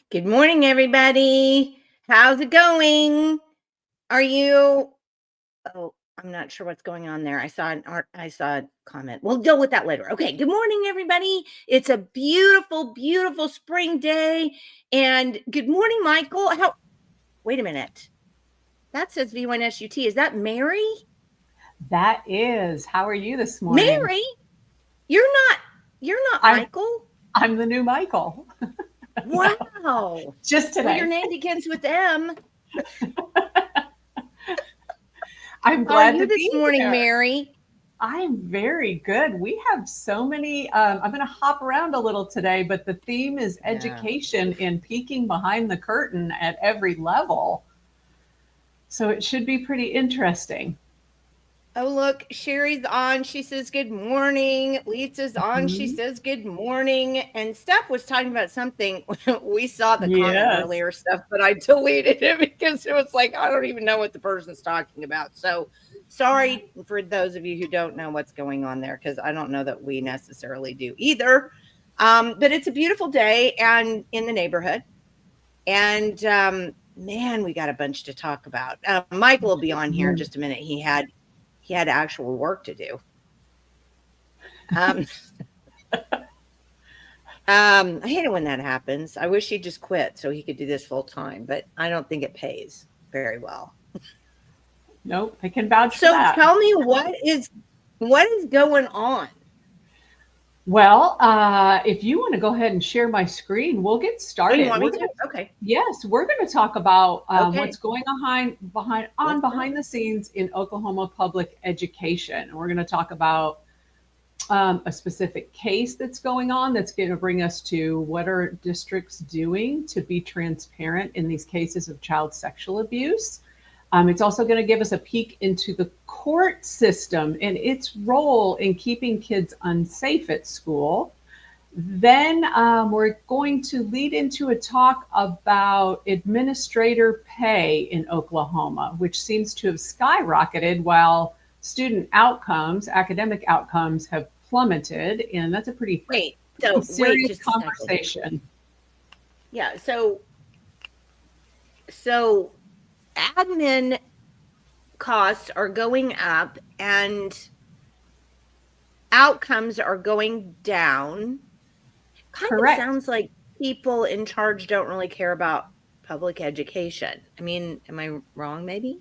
Good morning, everybody. How's it going? Are you? Oh, I'm not sure what's going on there. I saw a comment. We'll deal with that later. Okay. Good morning, everybody. It's a beautiful, beautiful spring day. And good morning, Michael. Wait a minute. That says V1SUT. Is that Mary? That is. How are you this morning? Mary? You're not Michael. I'm the new Michael. Wow. Just today. Well, your name begins with M. I'm glad to be this morning, here. Mary. I'm very good. We have so many. I'm going to hop around a little today, but the theme is education and peeking behind the curtain at every level. So it should be pretty interesting. Oh, look, Sherry's on. She says, good morning. Lisa's on. She says, good morning. And Steph was talking about something. We saw the comment earlier, Steph, but I deleted it because it was like, I don't even know what the person's talking about. So sorry for those of you who don't know what's going on there, because I don't know that we necessarily do either. But it's a beautiful day and in the neighborhood. And man, we got a bunch to talk about. Michael will be on here in just a minute. He had actual work to do. I hate it when that happens. I wish he'd just quit so he could do this full time, but I don't think it pays very well. Nope, I can vouch for that. So tell me what is going on? Well, if you want to go ahead and share my screen, we'll get started. You want me to? Okay. Yes, we're going to talk about what's going on behind the scenes in Oklahoma public education. We're going to talk about a specific case that's going on that's going to bring us to what are districts doing to be transparent in these cases of child sexual abuse. It's also going to give us a peek into the court system and its role in keeping kids unsafe at school. Then we're going to lead into a talk about administrator pay in Oklahoma, which seems to have skyrocketed while student outcomes, academic outcomes, have plummeted. And that's a pretty serious conversation. Yeah. So admin costs are going up and outcomes are going down. Correct. Of sounds like people in charge don't really care about public education. I mean, am I wrong maybe?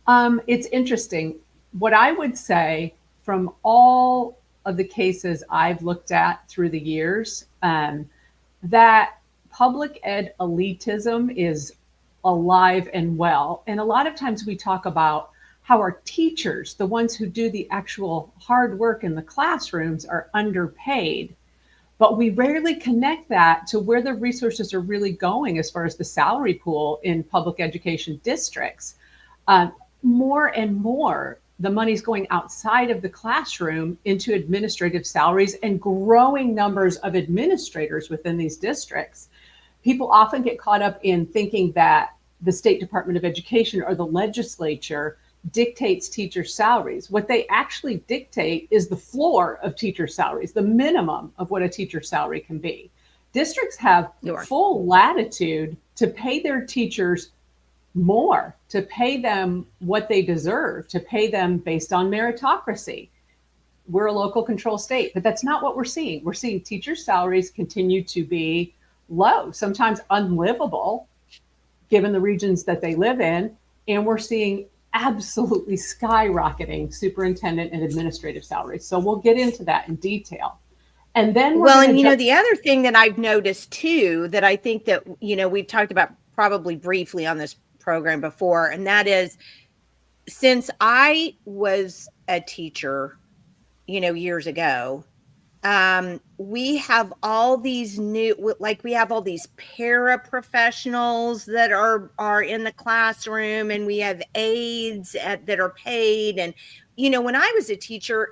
It's interesting. What I would say from all of the cases I've looked at through the years, that public ed elitism is alive and well. And a lot of times we talk about how our teachers, the ones who do the actual hard work in the classrooms, are underpaid. But we rarely connect that to where the resources are really going as far as the salary pool in public education districts. More and more, the money's going outside of the classroom into administrative salaries and growing numbers of administrators within these districts. People often get caught up in thinking that the State Department of Education or the legislature dictates teacher salaries. What they actually dictate is the floor of teacher salaries, the minimum of what a teacher salary can be. districts have full latitude to pay their teachers more, to pay them what they deserve, to pay them based on meritocracy. We're a local control state, but that's not what we're seeing. We're seeing teachers' salaries continue to be low, sometimes unlivable, given the regions that they live in. And we're seeing absolutely skyrocketing superintendent and administrative salaries. So we'll get into that in detail. And then the other thing that I've noticed too, that I think that, we've talked about probably briefly on this program before, and that is, since I was a teacher, years ago, we have all these we have all these paraprofessionals that are in the classroom, and we have aides that are paid. And, when I was a teacher,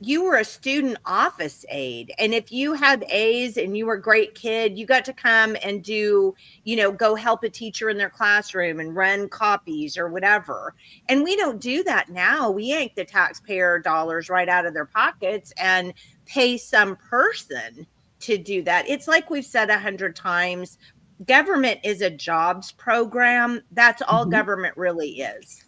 you were a student office aide. And if you had A's and you were a great kid, you got to come and go help a teacher in their classroom and run copies or whatever. And we don't do that now. We yank the taxpayer dollars right out of their pockets and pay some person to do that. It's like we've said 100 times, government is a jobs program. That's all government really is.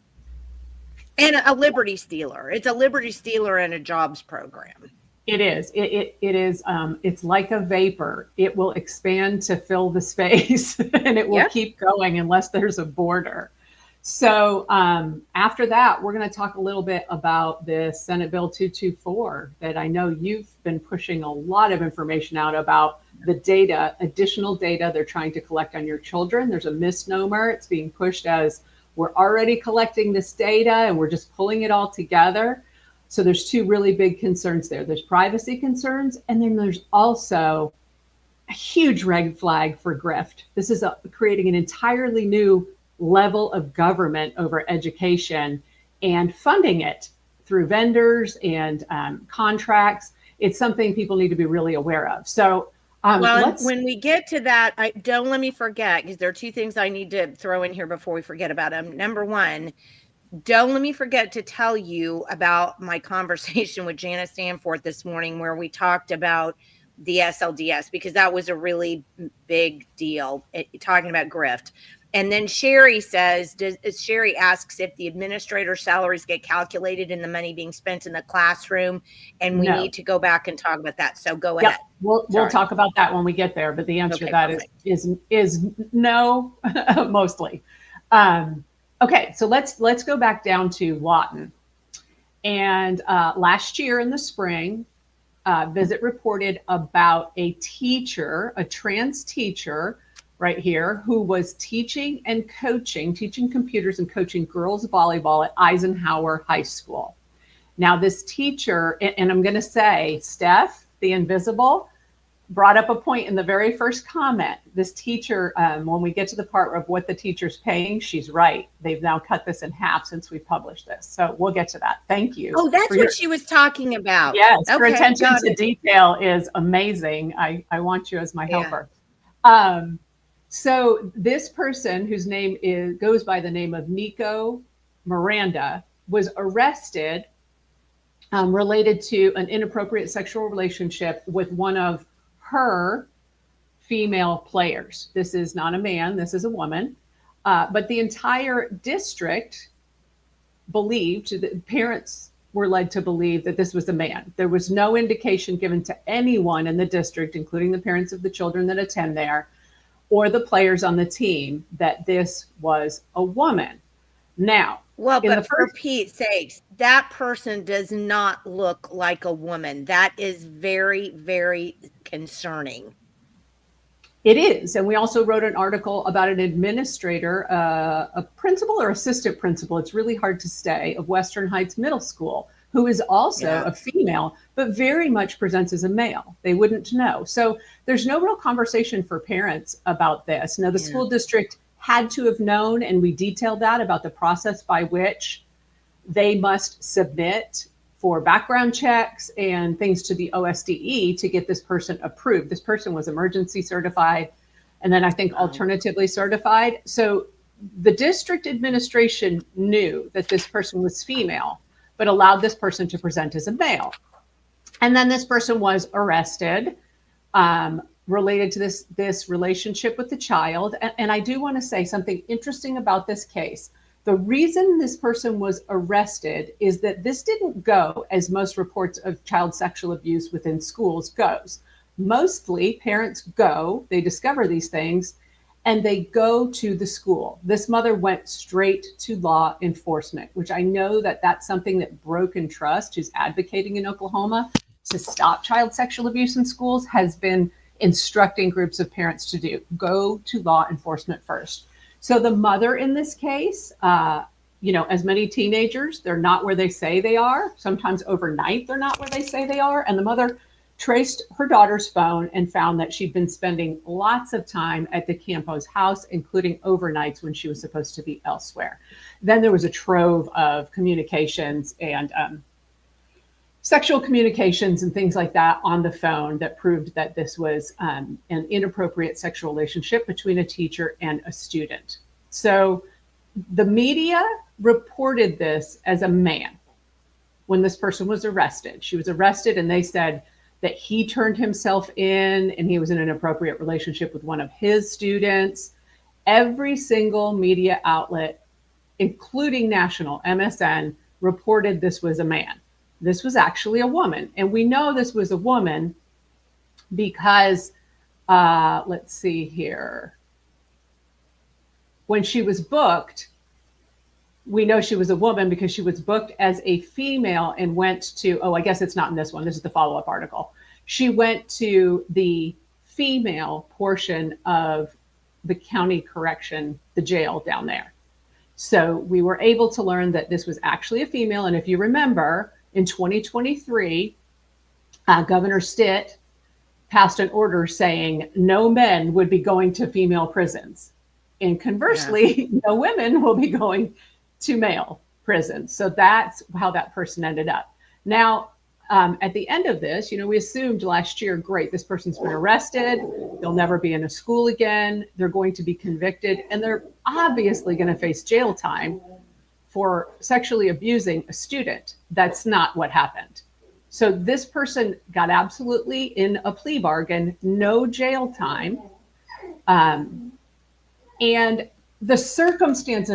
And a liberty stealer. It's a liberty stealer and a jobs program. It is. It is. It's like a vapor. It will expand to fill the space, and it will keep going unless there's a border. So after that, we're going to talk a little bit about the Senate Bill 224 that I know you've been pushing a lot of information out about, the data, additional data they're trying to collect on your children. There's a misnomer. It's being pushed as we're already collecting this data and we're just pulling it all together. So there's two really big concerns there. There's privacy concerns, and then there's also a huge red flag for grift. This is creating an entirely new level of government over education and funding it through vendors and contracts. It's something people need to be really aware of. So when we get to that, don't let me forget, because there are two things I need to throw in here before we forget about them. Number one, don't let me forget to tell you about my conversation with Janice Danforth this morning, where we talked about the SLDS, because that was a really big deal, talking about grift. And then Sherry asks if the administrator salaries get calculated in the money being spent in the classroom, and we need to go back and talk about that. So go ahead. We'll talk about that when we get there, but the answer to that is no, mostly. Okay, so let's go back down to Lawton. And last year in the spring, Visit reported about a teacher, a trans teacher, right here, who was teaching computers and coaching girls volleyball at Eisenhower High School. Now this teacher, and I'm going to say, Steph, the invisible, brought up a point in the very first comment. This teacher, when we get to the part of what the teacher's paying, she's right. They've now cut this in half since we published this. So we'll get to that. Thank you. Oh, that's what she was talking about. Yes, her attention to detail is amazing. I want you as my helper. So this person, whose name goes by the name of Nico Miranda, was arrested related to an inappropriate sexual relationship with one of her female players. This is not a man, this is a woman. But the entire district believed, the parents were led to believe that this was a man. There was no indication given to anyone in the district, including the parents of the children that attend there, or the players on the team, that this was a woman. Now, well, but for Pete's sakes, that person does not look like a woman. That is very, very concerning. It is. And we also wrote an article about an administrator, a principal or assistant principal, it's really hard to say, of Western Heights Middle School, who is also a female, but very much presents as a male. They wouldn't know. So there's no real conversation for parents about this. Now, the school district had to have known, and we detailed that about the process by which they must submit for background checks and things to the OSDE to get this person approved. This person was emergency certified, and then I think alternatively certified. So the district administration knew that this person was female, but allowed this person to present as a male. And then this person was arrested related to this relationship with the child. And I do want to say something interesting about this case. The reason this person was arrested is that this didn't go as most reports of child sexual abuse within schools goes. Mostly parents go, they discover these things, and they go to the school. This mother went straight to law enforcement, which I know that that's something that Broken Trust, who's advocating in Oklahoma to stop child sexual abuse in schools, has been instructing groups of parents to do. Go to law enforcement first. So the mother in this case, as many teenagers, they're not where they say they are. Sometimes overnight, they're not where they say they are. And the mother traced her daughter's phone and found that she'd been spending lots of time at the Campo's house, including overnights when she was supposed to be elsewhere. Then there was a trove of communications and sexual communications and things like that on the phone that proved that this was an inappropriate sexual relationship between a teacher and a student. So the media reported this as a man when this person was arrested. She was arrested and they said that he turned himself in and he was in an inappropriate relationship with one of his students. Every single media outlet, including national, MSN, reported this was a man. This was actually a woman. And we know this was a woman because, let's see here. When she was booked, we know she was a woman because she was booked as a female and went to, I guess it's not in this one. This is the follow-up article. She went to the female portion of the county correction, the jail down there. So we were able to learn that this was actually a female. And if you remember, in 2023, Governor Stitt passed an order saying no men would be going to female prisons. And conversely, no women will be going to male prisons. So that's how that person ended up. Now, at the end of this, we assumed last year, great, this person's been arrested. They'll never be in a school again. They're going to be convicted, and they're obviously going to face jail time for sexually abusing a student. That's not what happened. So this person got absolutely in a plea bargain, no jail time. And the circumstance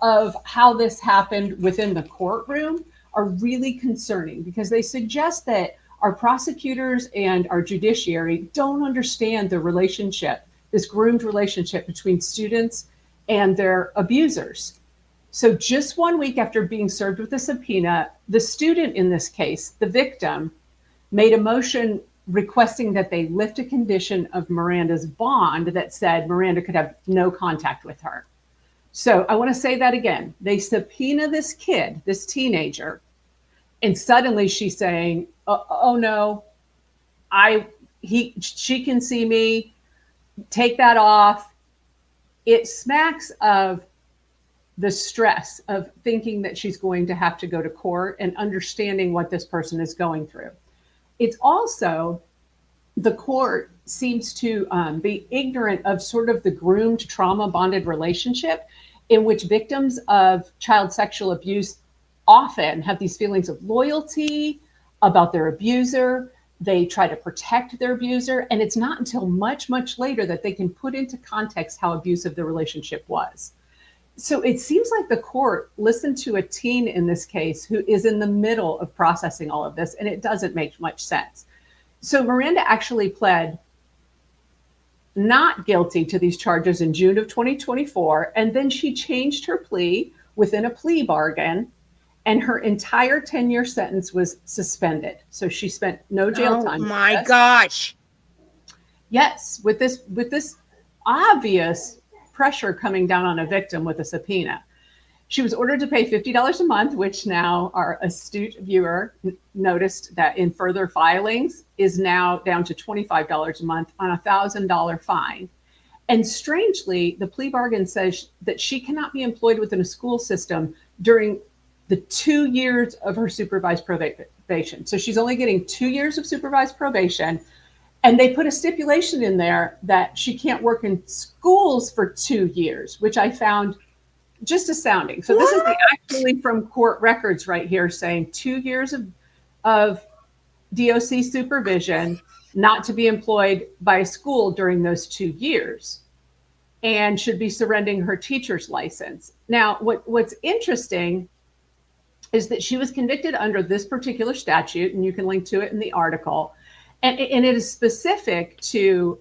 of how this happened within the courtroom are really concerning because they suggest that our prosecutors and our judiciary don't understand the relationship, this groomed relationship between students and their abusers. So just 1 week after being served with a subpoena, the student in this case, the victim, made a motion requesting that they lift a condition of Miranda's bond that said Miranda could have no contact with her. So I want to say that again. They subpoena this kid, this teenager, and suddenly she's saying, oh no, she can see me, take that off. It smacks of the stress of thinking that she's going to have to go to court and understanding what this person is going through. It's also, the court seems to be ignorant of sort of the groomed trauma bonded relationship in which victims of child sexual abuse often have these feelings of loyalty about their abuser. They try to protect their abuser. And it's not until much, much later that they can put into context how abusive the relationship was. So it seems like the court listened to a teen in this case who is in the middle of processing all of this, and it doesn't make much sense. So Miranda actually pled not guilty to these charges in June of 2024, and then she changed her plea within a plea bargain, and her entire 10-year sentence was suspended. So she spent no jail time. Oh my gosh. Yes, with this obvious pressure coming down on a victim with a subpoena. She was ordered to pay $50 a month, which now our astute viewer noticed that in further filings is now down to $25 a month on a $1,000 fine. And strangely, the plea bargain says that she cannot be employed within a school system during the 2 years of her supervised probation. So she's only getting 2 years of supervised probation. And they put a stipulation in there that she can't work in schools for 2 years, which I found just astounding. So this is actually from court records right here saying 2 years of DOC supervision not to be employed by a school during those 2 years, and should be surrendering her teacher's license. Now, what's interesting is that she was convicted under this particular statute, and you can link to it in the article, and it is specific to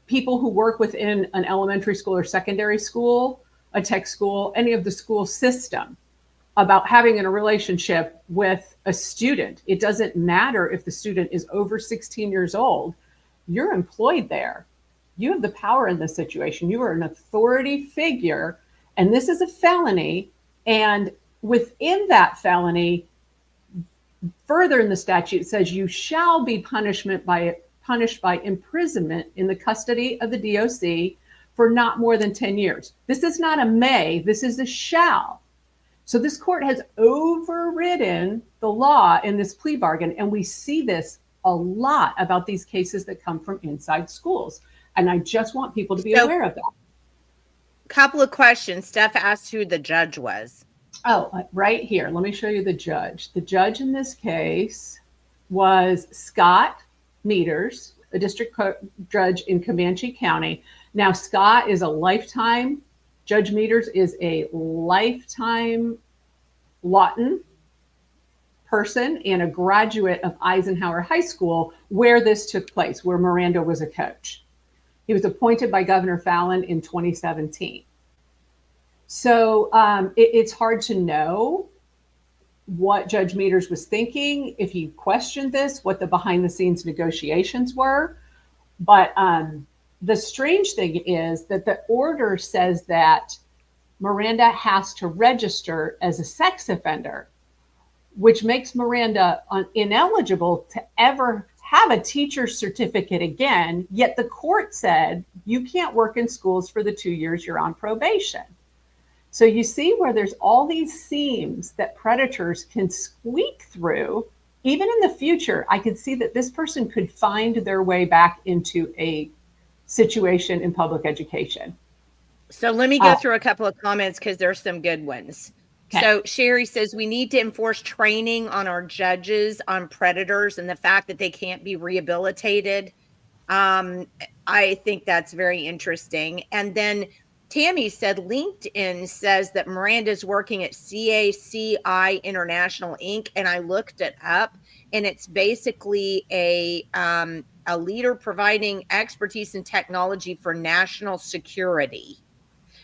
people who work within an elementary school or secondary school, a tech school, any of the school system, about having a relationship with a student. It doesn't matter if the student is over 16 years old. You're employed there. You have the power in this situation. You are an authority figure, and this is a felony. And within that felony, further in the statute says you shall be punished by imprisonment in the custody of the DOC for not more than 10 years. This is not a may, this is a shall. So this court has overridden the law in this plea bargain, and we see this a lot about these cases that come from inside schools. And I just want people to be aware of that. Couple of questions. Steph asked who the judge was. Oh, right here. Let me show you the judge. The judge in this case was Scott Meters, a district judge in Comanche County. Now, Scott is a lifetime, Judge Meters is a lifetime Lawton person and a graduate of Eisenhower High School, where this took place, where Miranda was a coach. He was appointed by Governor Fallin in 2017. So it's hard to know what Judge Meters was thinking, if he questioned this, what the behind the scenes negotiations were. But the strange thing is that the order says that Miranda has to register as a sex offender, which makes Miranda ineligible to ever have a teacher's certificate again. Yet the court said you can't work in schools for the 2 years you're on probation. So you see where there's all these seams that predators can squeak through. Even in the future, I could see that this person could find their way back into a situation in public education. So let me go through a couple of comments because there's some good ones. Okay. So Sherry says we need to enforce training on our judges on predators and the fact that they can't be rehabilitated. I think that's very interesting. And then Tammy said LinkedIn says that Miranda's working at CACI International Inc. And I looked it up, and it's basically a leader providing expertise in technology for national security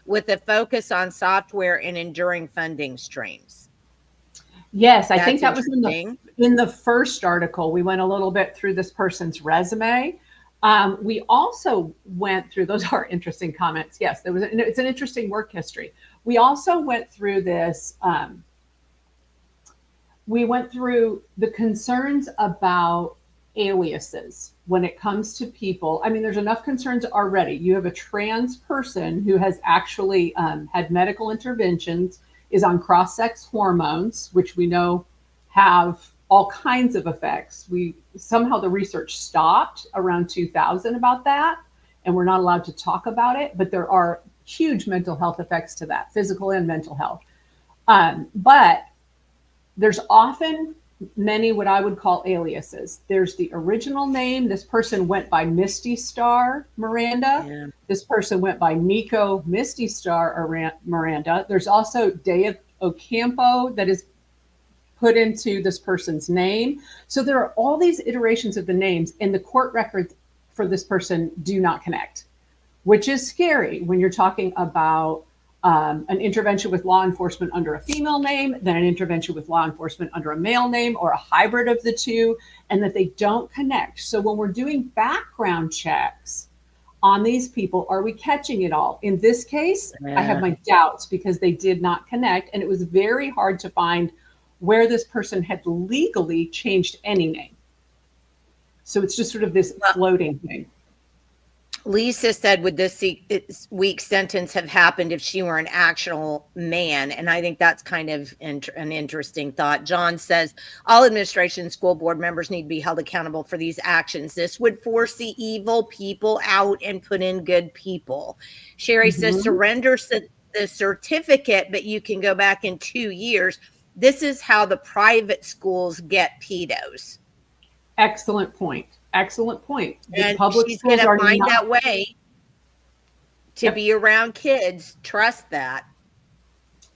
with a focus on software and enduring funding streams. Yes, I think that was in the first article. We went a little bit through this person's resume. We also went through, those are interesting comments. Yes, it's an interesting work history. We also went through this. We went through the concerns about aliases when it comes to people. I mean, there's enough concerns already. You have a trans person who has actually had medical interventions, is on cross-sex hormones, which we know have all kinds of effects. Somehow the research stopped around 2000 about that, and we're not allowed to talk about it, but there are huge mental health effects to that, physical and mental health. But there's often many what I would call aliases. There's the original name. This person went by Misty Star Miranda. Yeah. This person went by Nico Misty Star Miranda. There's also Day Ocampo that is put into this person's name. So there are all these iterations of the names, and the court records for this person do not connect, which is scary when you're talking about an intervention with law enforcement under a female name, then an intervention with law enforcement under a male name, or a hybrid of the two, and that they don't connect. So when we're doing background checks on these people, are we catching it all? In this case, I have my doubts because they did not connect, and it was very hard to find where this person had legally changed any name. So it's just sort of this floating thing. Lisa said, would this week's sentence have happened if she were an actual man? And I think that's kind of an interesting thought. John says, all administration school board members need to be held accountable for these actions. This would force the evil people out and put in good people. Sherry says, surrender the certificate, but you can go back in 2 years. This is how the private schools get pedos. Excellent point. Excellent point. The And public she's schools going are to find not. that way to Yep. be around kids. Trust that.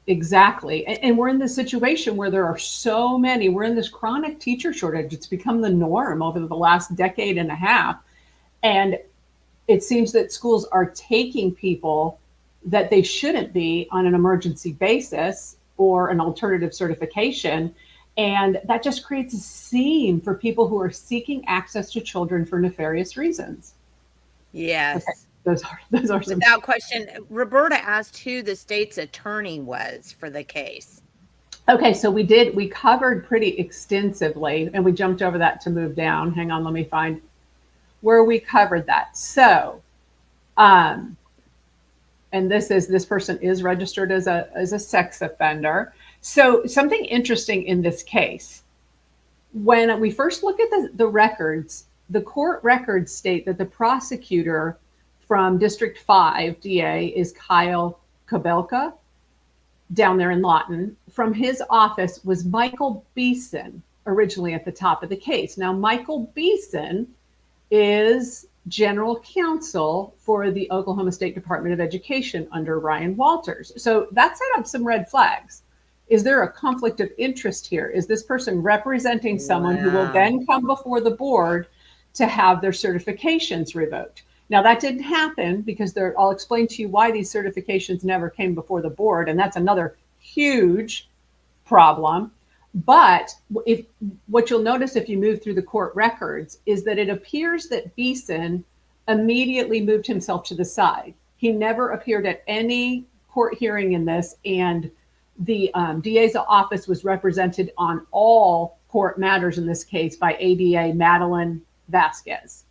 Exactly. And we're in this situation where there are so many, we're in this chronic teacher shortage. It's become the norm over the last decade and a half. And it seems that schools are taking people that they shouldn't be on an emergency basis or an alternative certification. And that just creates a scene for people who are seeking access to children for nefarious reasons. Yes. Okay. Those are some. Without question. Roberta asked who the state's attorney was for the case. Okay, so we covered pretty extensively, and we jumped over that to move down. Hang on, let me find where we covered that. So, and this person is registered as a sex offender. So something interesting in this case, when we first look at the records, the court records state that the prosecutor from District 5 DA is Kyle Kabelka down there in Lawton. From his office was Michael Beeson, originally at the top of the case. Now, Michael Beeson is general counsel for the Oklahoma State Department of Education under Ryan Walters. So that set up some red flags. Is there a conflict of interest here? Is this person representing someone who will then come before the board to have their certifications revoked? Now, that didn't happen because I'll explain to you why these certifications never came before the board, and that's another huge problem. But what you'll notice if you move through the court records is that it appears that Beeson immediately moved himself to the side. He never appeared at any court hearing in this, and the DA's office was represented on all court matters in this case by ADA Madeline Vasquez.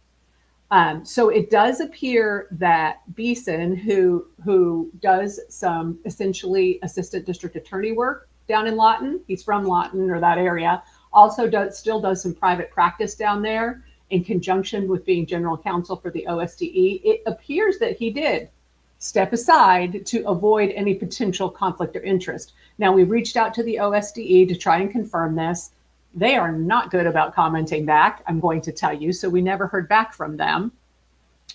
So it does appear that Beeson, who does some essentially assistant district attorney work down in Lawton, he's from Lawton or that area, also still does some private practice down there in conjunction with being general counsel for the OSDE. It appears that he did step aside to avoid any potential conflict of interest. Now, we reached out to the OSDE to try and confirm this. They are not good about commenting back, I'm going to tell you. So we never heard back from them.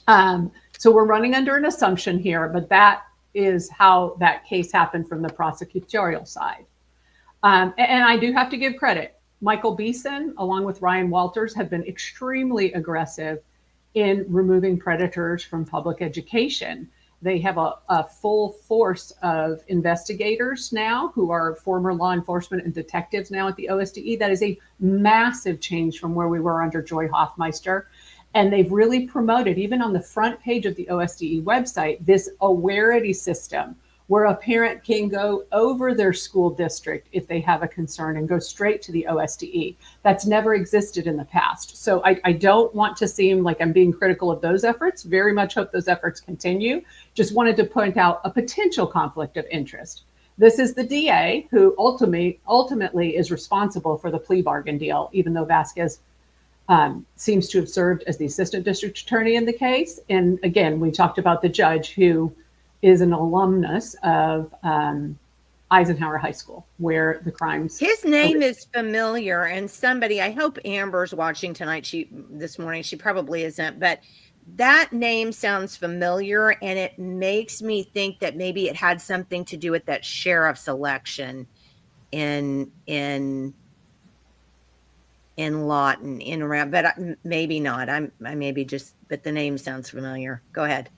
So we're running under an assumption here, but that is how that case happened from the prosecutorial side. And I do have to give credit. Michael Beeson, along with Ryan Walters, have been extremely aggressive in removing predators from public education. They have a full force of investigators now who are former law enforcement and detectives now at the OSDE. That is a massive change from where we were under Joy Hoffmeister. And they've really promoted, even on the front page of the OSDE website, this awareness system where a parent can go over their school district if they have a concern and go straight to the OSDE. That's never existed in the past. So I don't want to seem like I'm being critical of those efforts. Very much hope those efforts continue. Just wanted to point out a potential conflict of interest. This is the DA who ultimately is responsible for the plea bargain deal, even though Vasquez seems to have served as the assistant district attorney in the case. And again, we talked about the judge who is an alumnus of Eisenhower High School, where the crimes. His name is familiar, and somebody, I hope Amber's watching tonight. This morning, she probably isn't, but that name sounds familiar, and it makes me think that maybe it had something to do with that sheriff's election in Lawton, in around, but maybe not. I maybe just, but the name sounds familiar. Go ahead.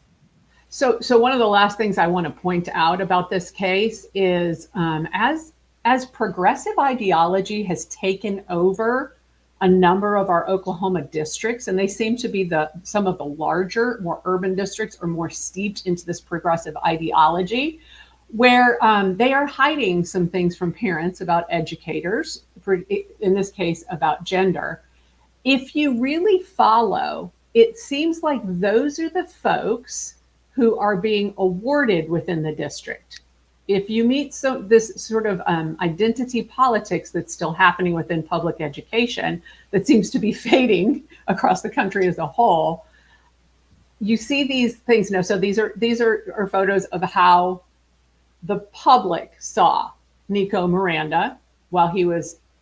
So one of the last things I want to point out about this case is as progressive ideology has taken over a number of our Oklahoma districts, and they seem to be some of the larger, more urban districts are more steeped into this progressive ideology, where they are hiding some things from parents about educators, in this case about gender. If you really follow, it seems like those are the folks who are being awarded within the district. If you meet this sort of identity politics that's still happening within public education, that seems to be fading across the country as a whole, you see these things. No, so these are photos of how the public saw Nico Miranda while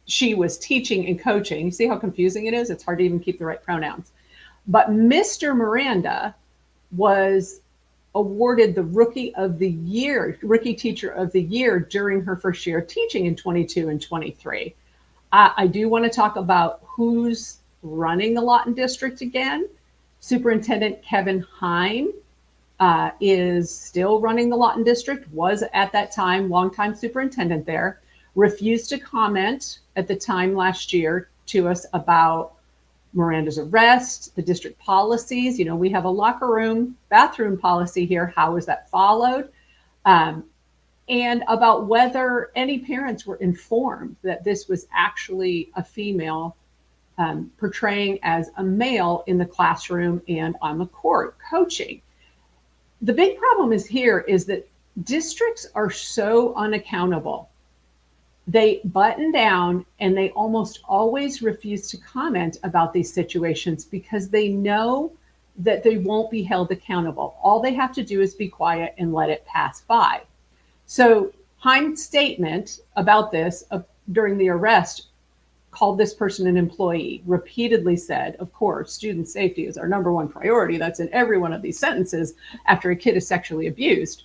she was teaching and coaching. You see how confusing it is? It's hard to even keep the right pronouns. But Mr. Miranda was awarded the Rookie Teacher of the Year during her first year of teaching in 22 and 23. I do want to talk about who's running the Lawton District again. Superintendent Kevin Heim is still running the Lawton District, was at that time longtime superintendent there, refused to comment at the time last year to us about Miranda's arrest, the district policies. You know, we have a locker room, bathroom policy here. How is that followed? And about whether any parents were informed that this was actually a female portraying as a male in the classroom and on the court coaching. The big problem is that districts are so unaccountable. They button down and they almost always refuse to comment about these situations because they know that they won't be held accountable. All they have to do is be quiet and let it pass by. So Heim's statement about this during the arrest called this person an employee, repeatedly said, of course, student safety is our number one priority. That's in every one of these sentences after a kid is sexually abused.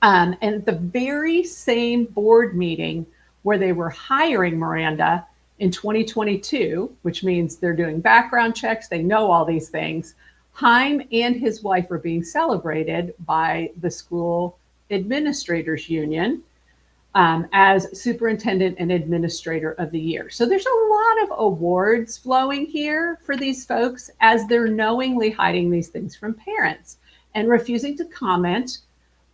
And the very same board meeting where they were hiring Miranda in 2022, which means they're doing background checks, they know all these things, Heim and his wife are being celebrated by the school administrators union as superintendent and administrator of the year. So there's a lot of awards flowing here for these folks as they're knowingly hiding these things from parents and refusing to comment,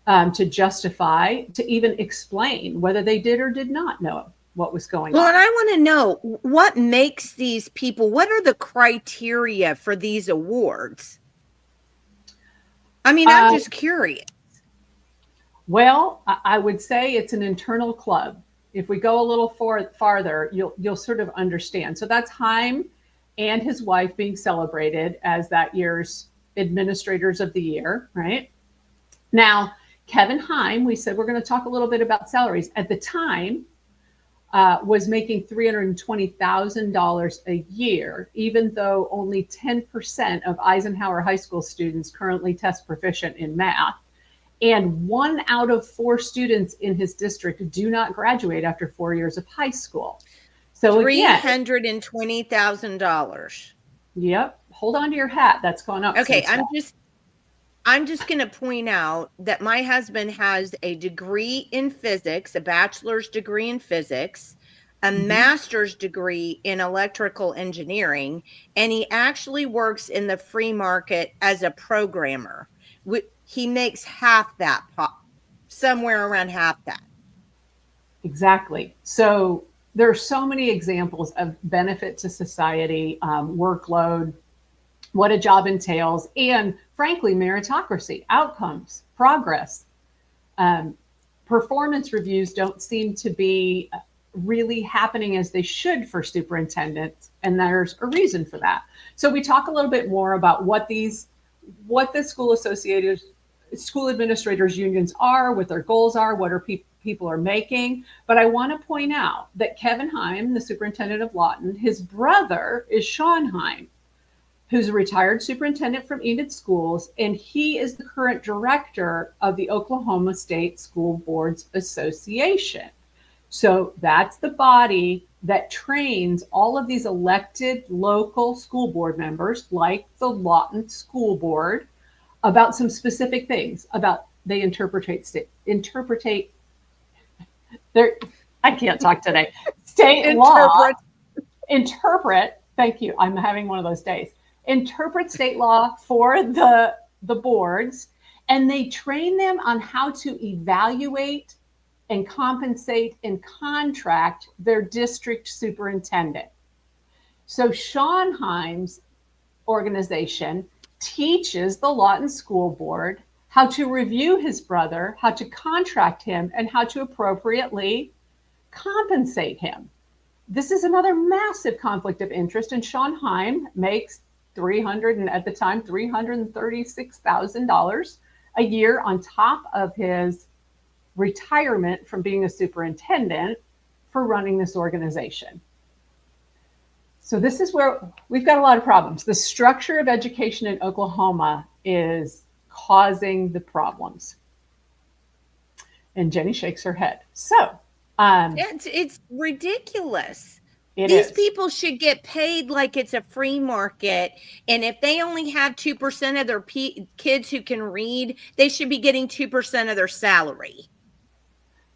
to justify, to even explain whether they did or did not know what was going on. Well, and I want to know what makes these people, what are the criteria for these awards? I mean, I'm just curious. Well, I would say it's an internal club. If we go a little farther, you'll sort of understand. So that's Heim and his wife being celebrated as that year's administrators of the year, right? Now, Kevin Heim, we said we're going to talk a little bit about salaries. At the time, was making $320,000 a year, even though only 10% of Eisenhower High School students currently test proficient in math. And 1 out of 4 students in his district do not graduate after 4 years of high school. So $320,000. Yep. Hold on to your hat. That's gone up. Okay. I'm just going to point out that my husband has a degree in physics, a bachelor's degree in physics, a master's degree in electrical engineering, and he actually works in the free market as a programmer. He makes half that, somewhere around half that. Exactly. So there are so many examples of benefit to society, workload, what a job entails, and frankly, meritocracy, outcomes, progress. Performance reviews don't seem to be really happening as they should for superintendents, and there's a reason for that. So we talk a little bit more about what the school administrators unions are, what their goals are, what people are making. But I want to point out that Kevin Heim, the superintendent of Lawton, his brother is Sean Heim, who's a retired superintendent from Enid Schools, and he is the current director of the Oklahoma State School Boards Association. So that's the body that trains all of these elected local school board members, like the Lawton School Board, about some specific things. They interpret. I can't talk today. State law. Interpret. Thank you. I'm having one of those days. Interpret state law for the boards, and they train them on how to evaluate and compensate and contract their district superintendent. So Sean Heim's organization teaches the Lawton School Board how to review his brother, how to contract him, and how to appropriately compensate him. This is another massive conflict of interest, and Sean Heim makes $336,000 a year on top of his retirement from being a superintendent for running this organization. So this is where we've got a lot of problems. The structure of education in Oklahoma is causing the problems. And Jenny shakes her head. So it's ridiculous. These people should get paid like it's a free market. And if they only have 2% of their kids who can read, they should be getting 2% of their salary.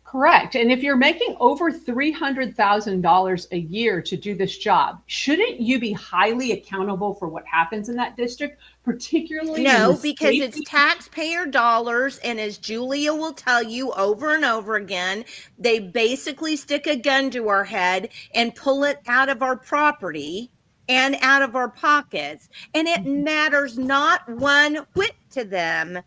Correct. And if you're making over $300,000 a year to do this job, shouldn't you be highly accountable for what happens in that district, particularly? No, because it's taxpayer dollars. And as Julia will tell you over and over again, they basically stick a gun to our head and pull it out of our property and out of our pockets. And it matters not one whit to them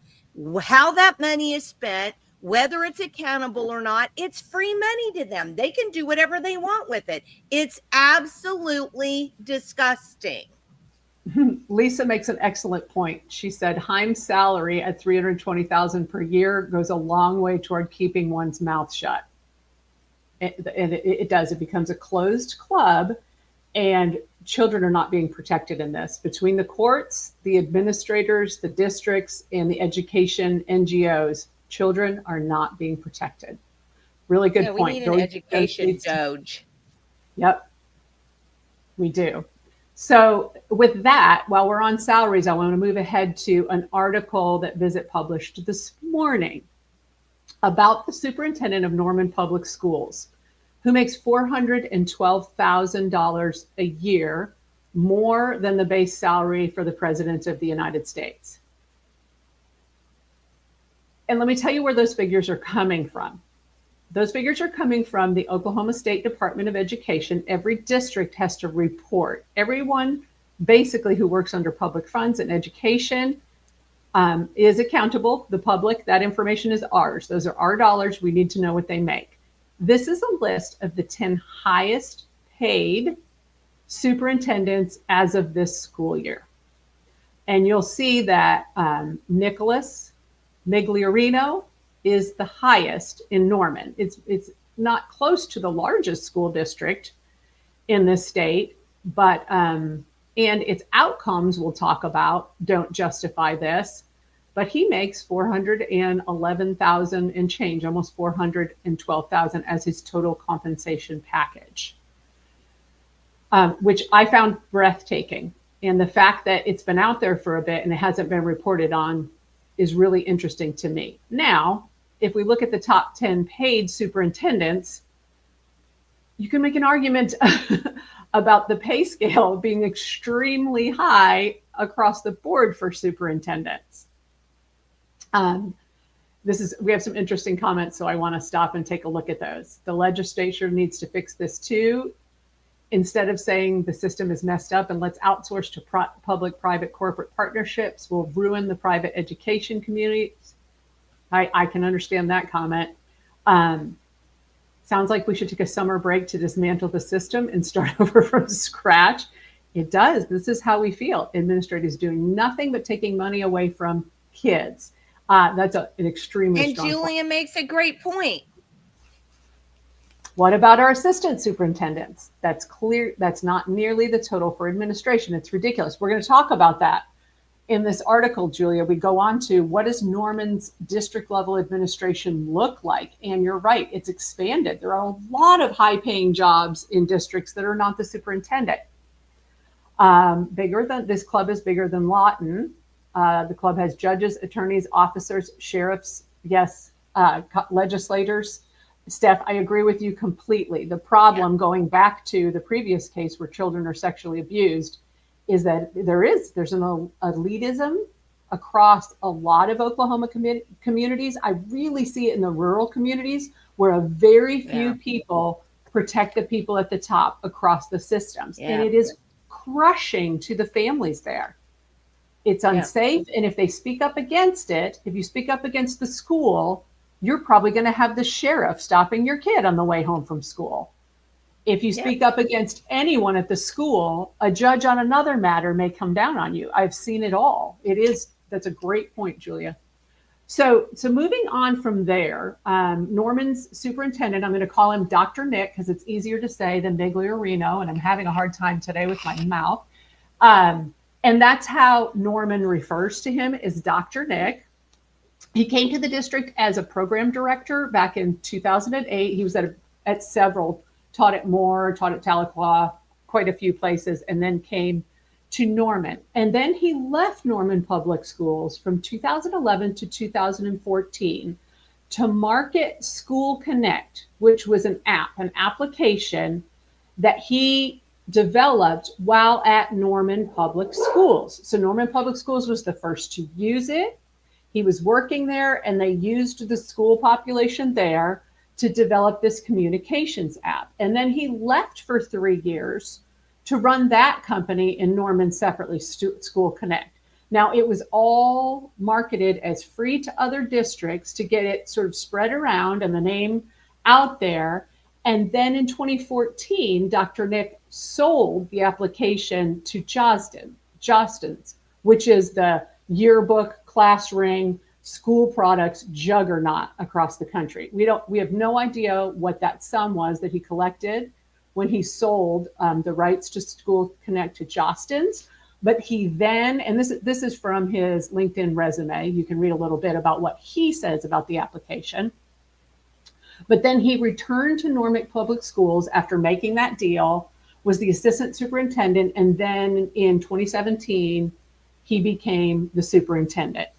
how that money is spent, whether it's accountable or not. It's free money to them. They can do whatever they want with it. It's absolutely disgusting. Lisa makes an excellent point. She said Heim's salary at $320,000 per year goes a long way toward keeping one's mouth shut. And it does. It becomes a closed club, and children are not being protected in this. Between the courts, the administrators, the districts, and the education NGOs, children are not being protected. Really good point. We need an education doge. Yep, we do. So with that, while we're on salaries, I want to move ahead to an article that Visit published this morning about the superintendent of Norman Public Schools, who makes $412,000 a year, more than the base salary for the President of the United States. And let me tell you where those figures are coming from. Those figures are coming from the Oklahoma State Department of Education. Every district has to report. Everyone basically who works under public funds and education is accountable. The public, that information is ours. Those are our dollars. We need to know what they make. This is a list of the 10 highest paid superintendents as of this school year. And you'll see that Nicholas Migliorino is the highest in Norman. It's not close to the largest school district in this state, but and its outcomes we'll talk about don't justify this. But he makes $411,000 and change, almost $412,000 as his total compensation package, which I found breathtaking. And the fact that it's been out there for a bit and it hasn't been reported on is really interesting to me. Now, if we look at the top 10 paid superintendents, you can make an argument about the pay scale being extremely high across the board for superintendents. We have some interesting comments, so I want to stop and take a look at those. The legislature needs to fix this too. Instead of saying the system is messed up and let's outsource to public-private corporate partnerships, will ruin the private education community. I can understand that comment. Sounds like we should take a summer break to dismantle the system and start over from scratch. It does. This is how we feel. Administrators doing nothing but taking money away from kids. That's an extremely strong point. And Julia makes a great point. What about our assistant superintendents? That's clear. That's not nearly the total for administration. It's ridiculous. We're going to talk about that in this article, Julia. We go on to what does Norman's district level administration look like? And you're right, it's expanded. There are a lot of high paying jobs in districts that are not the superintendent. This club is bigger than Lawton. The club has judges, attorneys, officers, sheriffs, yes, legislators. Steph, I agree with you completely. The problem, going back to the previous case where children are sexually abused, is that there's an elitism across a lot of Oklahoma communities. I really see it in the rural communities where a very few people protect the people at the top across the systems. And it is crushing to the families there. It's unsafe. And if they speak up against it, if you speak up against the school, you're probably going to have the sheriff stopping your kid on the way home from school. If you speak up against anyone at the school, a judge on another matter may come down on you. I've seen it all. That's a great point, Julia. So moving on from there, Norman's superintendent, I'm going to call him Dr. Nick because it's easier to say than Migliorino, and I'm having a hard time today with my mouth. And that's how Norman refers to him, is Dr. Nick. He came to the district as a program director back in 2008. He was at several, taught at Moore, taught at Tahlequah, quite a few places, and then came to Norman. And then he left Norman Public Schools from 2011 to 2014 to market School Connect, which was an application that he developed while at Norman Public Schools. So Norman Public Schools was the first to use it. He was working there, and they used the school population there to develop this communications app. And then he left for 3 years to run that company in Norman separately, School Connect. Now, it was all marketed as free to other districts to get it sort of spread around and the name out there. And then in 2014, Dr. Nick sold the application to Jostens, which is the yearbook, class ring, school products juggernaut across the country. We have no idea what that sum was that he collected when he sold the rights to School Connect to Jostens. But he then, and this is from his LinkedIn resume, you can read a little bit about what he says about the application. But then he returned to Norman Public Schools after making that deal, was the assistant superintendent, and then in 2017, he became the superintendent.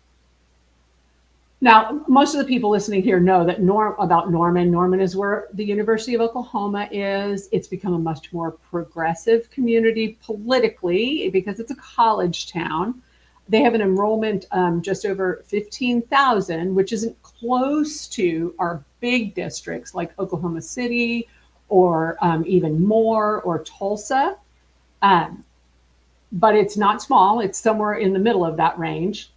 Now, most of the people listening here know that about Norman. Norman is where the University of Oklahoma is. It's become a much more progressive community politically because it's a college town. They have an enrollment just over 15,000, which isn't close to our big districts like Oklahoma City or even Moore or Tulsa. But it's not small. It's somewhere in the middle of that range.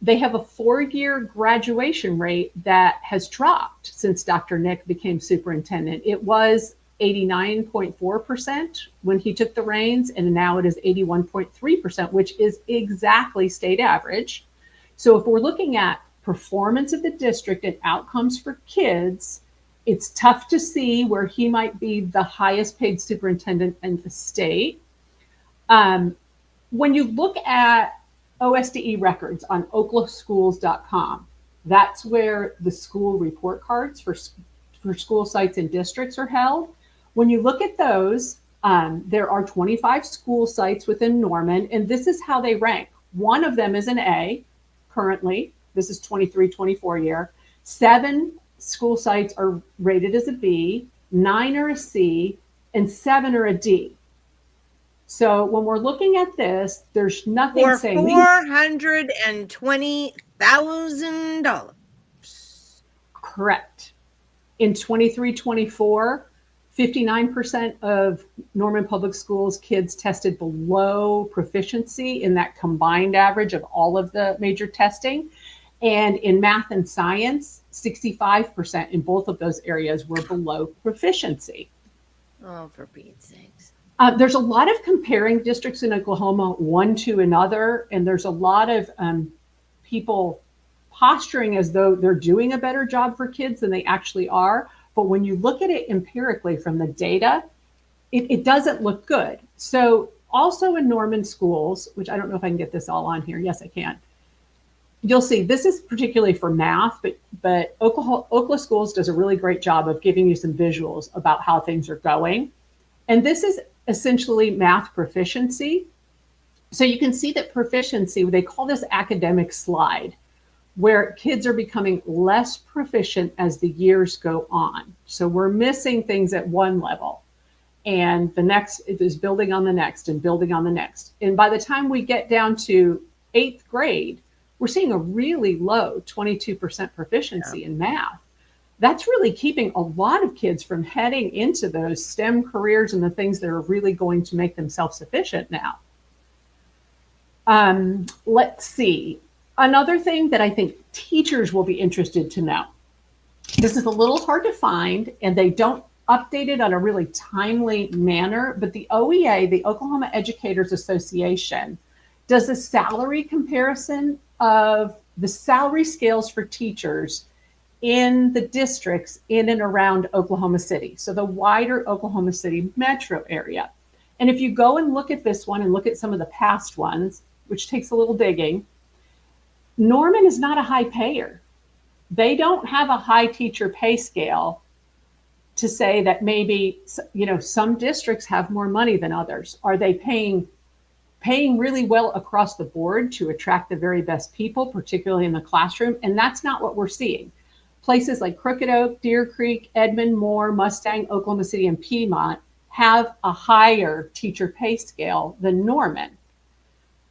They have a 4-year graduation rate that has dropped since Dr. Nick became superintendent. It was 89.4% when he took the reins, and now it is 81.3%, which is exactly state average. So if we're looking at performance of the district and outcomes for kids, it's tough to see where he might be the highest paid superintendent in the state. When you look at OSDE records on oklaschools.com, that's where the school report cards for school sites and districts are held. When you look at those, there are 25 school sites within Norman, and this is how they rank. One of them is an A currently. This is 23-24 year. 7 school sites are rated as a B, 9 are a C, and 7 are a D. So when we're looking at this, there's nothing for saying $420,000. Correct. In 23-24, 59% of Norman Public Schools kids tested below proficiency in that combined average of all of the major testing. And in math and science, 65% in both of those areas were below proficiency. Oh, for Pete's sakes. There's a lot of comparing districts in Oklahoma one to another, and there's a lot of people posturing as though they're doing a better job for kids than they actually are. But when you look at it empirically from the data, it doesn't look good. So also in Norman schools, which I don't know if I can get this all on here. Yes, I can. You'll see this is particularly for math, but Oklahoma Schools does a really great job of giving you some visuals about how things are going. And this is essentially math proficiency. So you can see that proficiency, they call this academic slide, where kids are becoming less proficient as the years go on. So we're missing things at one level, and the next is building on the next and building on the next. And by the time we get down to 8th grade, we're seeing a really low 22% proficiency in math. That's really keeping a lot of kids from heading into those STEM careers and the things that are really going to make them self-sufficient now. Let's see. Another thing that I think teachers will be interested to know. This is a little hard to find, and they don't update it on a really timely manner, but the OEA, the Oklahoma Educators Association, does a salary comparison of the salary scales for teachers in the districts in and around Oklahoma City. So the wider Oklahoma City metro area. And if you go and look at this one and look at some of the past ones, which takes a little digging, Norman is not a high payer. They don't have a high teacher pay scale to say that maybe, some districts have more money than others. Are they paying really well across the board to attract the very best people, particularly in the classroom? And that's not what we're seeing. Places like Crooked Oak, Deer Creek, Edmond, Moore, Mustang, Oklahoma City, and Piedmont have a higher teacher pay scale than Norman,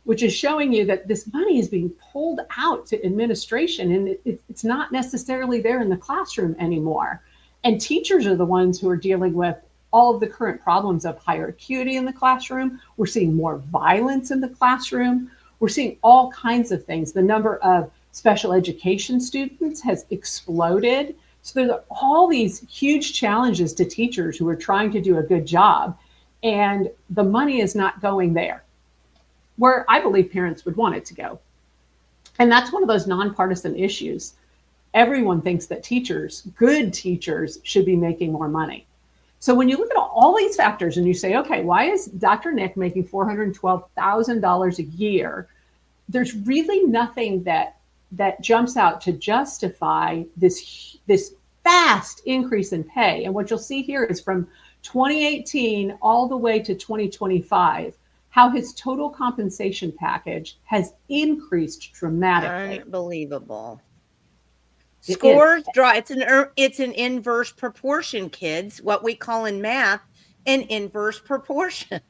which is showing you that this money is being pulled out to administration, and it's not necessarily there in the classroom anymore. And teachers are the ones who are dealing with all of the current problems of higher acuity in the classroom. We're seeing more violence in the classroom. We're seeing all kinds of things. The number of special education students has exploded. So there's all these huge challenges to teachers who are trying to do a good job, and the money is not going there where I believe parents would want it to go. And that's one of those nonpartisan issues. Everyone thinks that good teachers, should be making more money. So when you look at all these factors and you say, okay, why is Dr. Nick making $412,000 a year? There's really nothing that jumps out to justify this fast increase in pay. And what you'll see here is from 2018 all the way to 2025, how his total compensation package has increased dramatically. Unbelievable. Scores draw. It's an inverse proportion, kids. What we call in math an inverse proportion.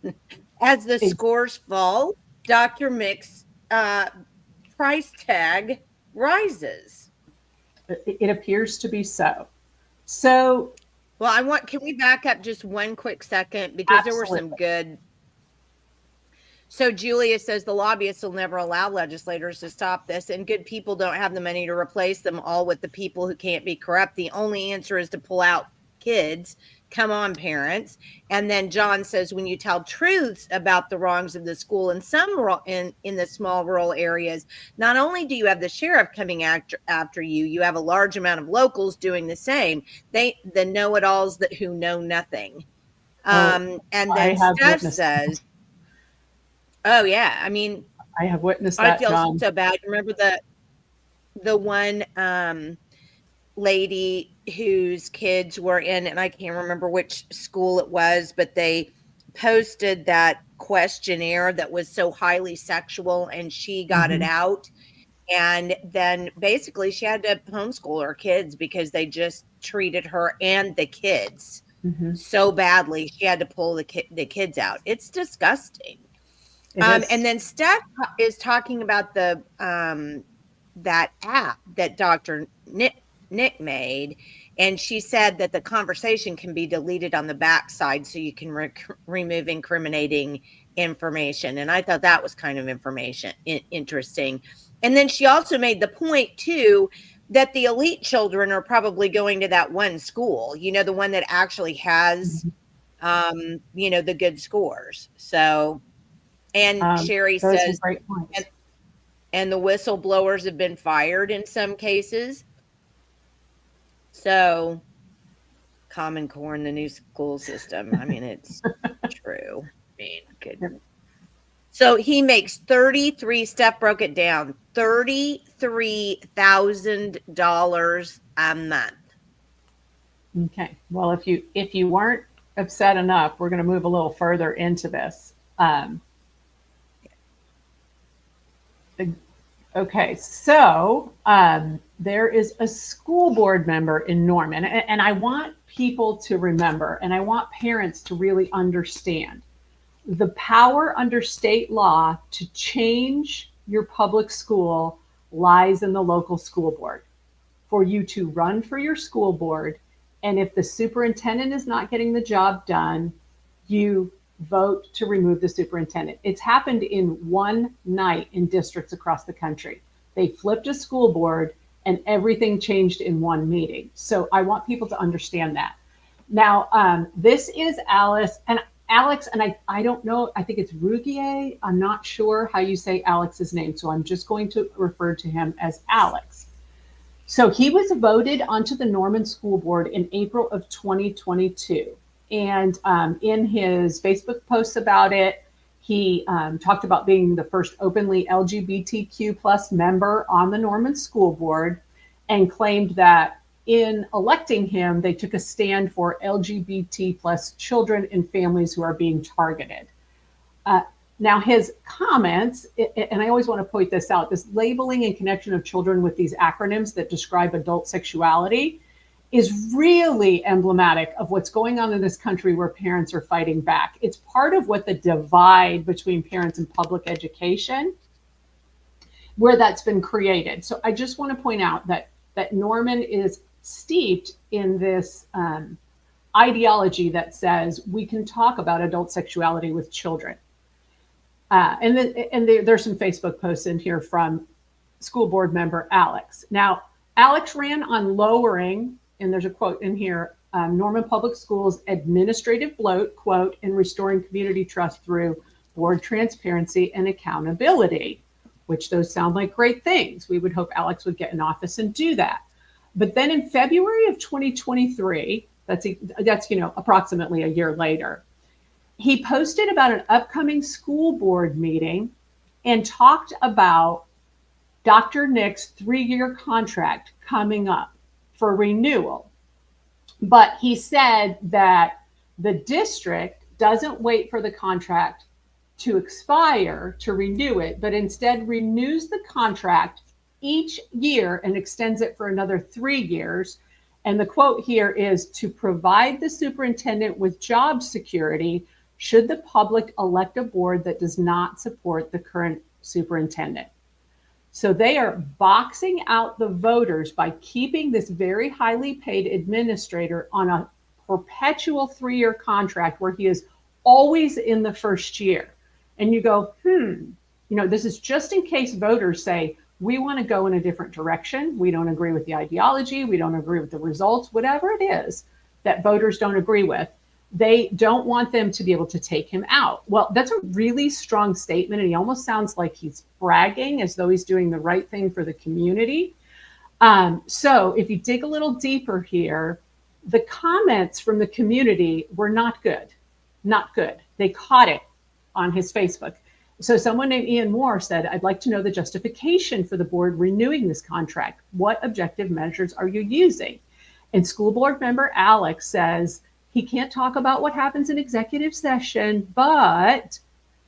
As the scores fall, Dr. Mick's price tag rises. It appears to be so. So, well, can we back up just one quick second, because absolutely. There were some good. So Julia says the lobbyists will never allow legislators to stop this, and good people don't have the money to replace them all with the people who can't be corrupt. The only answer is to pull out kids. Come on, parents. And then John says, when you tell truths about the wrongs of the school in in the small rural areas, not only do you have the sheriff coming after you, you have a large amount of locals doing the same. The know-it-alls who know nothing. And then Steph says, oh yeah, I mean, I have witnessed that. I feel John. so bad. Remember the one lady whose kids were in, and I can't remember which school it was, but they posted that questionnaire that was so highly sexual, and she got it out, and then basically she had to homeschool her kids because they just treated her and the kids so badly. She had to pull the kids out. It's disgusting. And then Steph is talking about the that app that Dr. Nick made, and she said that the conversation can be deleted on the backside so you can remove incriminating information. And I thought that was kind of interesting. And then she also made the point too that the elite children are probably going to that one school, the one that actually has the good scores. So, and Sherry says, and the whistleblowers have been fired in some cases. So, Common Core in the new school system. I mean, it's true. I mean, goodness. So he makes 33. Steph broke it down. $33,000 a month. Okay. Well, if you weren't upset enough, we're going to move a little further into this. Okay, so there is a school board member in Norman, and I want people to remember, and I want parents to really understand the power under state law to change your public school lies in the local school board. For you to run for your school board, and if the superintendent is not getting the job done, you vote to remove the superintendent. It's happened in one night in districts across the country. They flipped a school board and everything changed in one meeting. So I want people to understand that. Now, this is Alice, and Alex, and I don't know, I think it's Rougier. I'm not sure how you say Alex's name, so I'm just going to refer to him as Alex. So he was voted onto the Norman School Board in April of 2022. And in his Facebook posts about it, he talked about being the first openly LGBTQ plus member on the Norman School Board, and claimed that in electing him, they took a stand for LGBT plus children and families who are being targeted. Now, his comments, and I always want to point this out, this labeling and connection of children with these acronyms that describe adult sexuality is really emblematic of what's going on in this country where parents are fighting back. It's part of what the divide between parents and public education, where that's been created. So I just want to point out that Norman is steeped in this ideology that says we can talk about adult sexuality with children. And there's some Facebook posts in here from school board member Alex. Now, Alex ran on lowering, and there's a quote in here, Norman Public Schools administrative bloat, quote, and restoring community trust through board transparency and accountability, which those sound like great things. We would hope Alex would get in office and do that. But then in February of 2023, that's approximately a year later, he posted about an upcoming school board meeting and talked about Dr. Nick's 3-year contract coming up for renewal. But he said that the district doesn't wait for the contract to expire to renew it, but instead renews the contract each year and extends it for another 3 years. And the quote here is to provide the superintendent with job security should the public elect a board that does not support the current superintendent. So they are boxing out the voters by keeping this very highly paid administrator on a perpetual 3-year contract where he is always in the first year. And you go, this is just in case voters say, we want to go in a different direction. We don't agree with the ideology. We don't agree with the results, whatever it is that voters don't agree with. They don't want them to be able to take him out. Well, that's a really strong statement. And he almost sounds like he's bragging as though he's doing the right thing for the community. So if you dig a little deeper here, the comments from the community were not good. Not good. They caught it on his Facebook. So someone named Ian Moore said, I'd like to know the justification for the board renewing this contract. What objective measures are you using? And school board member Alex says he can't talk about what happens in executive session, but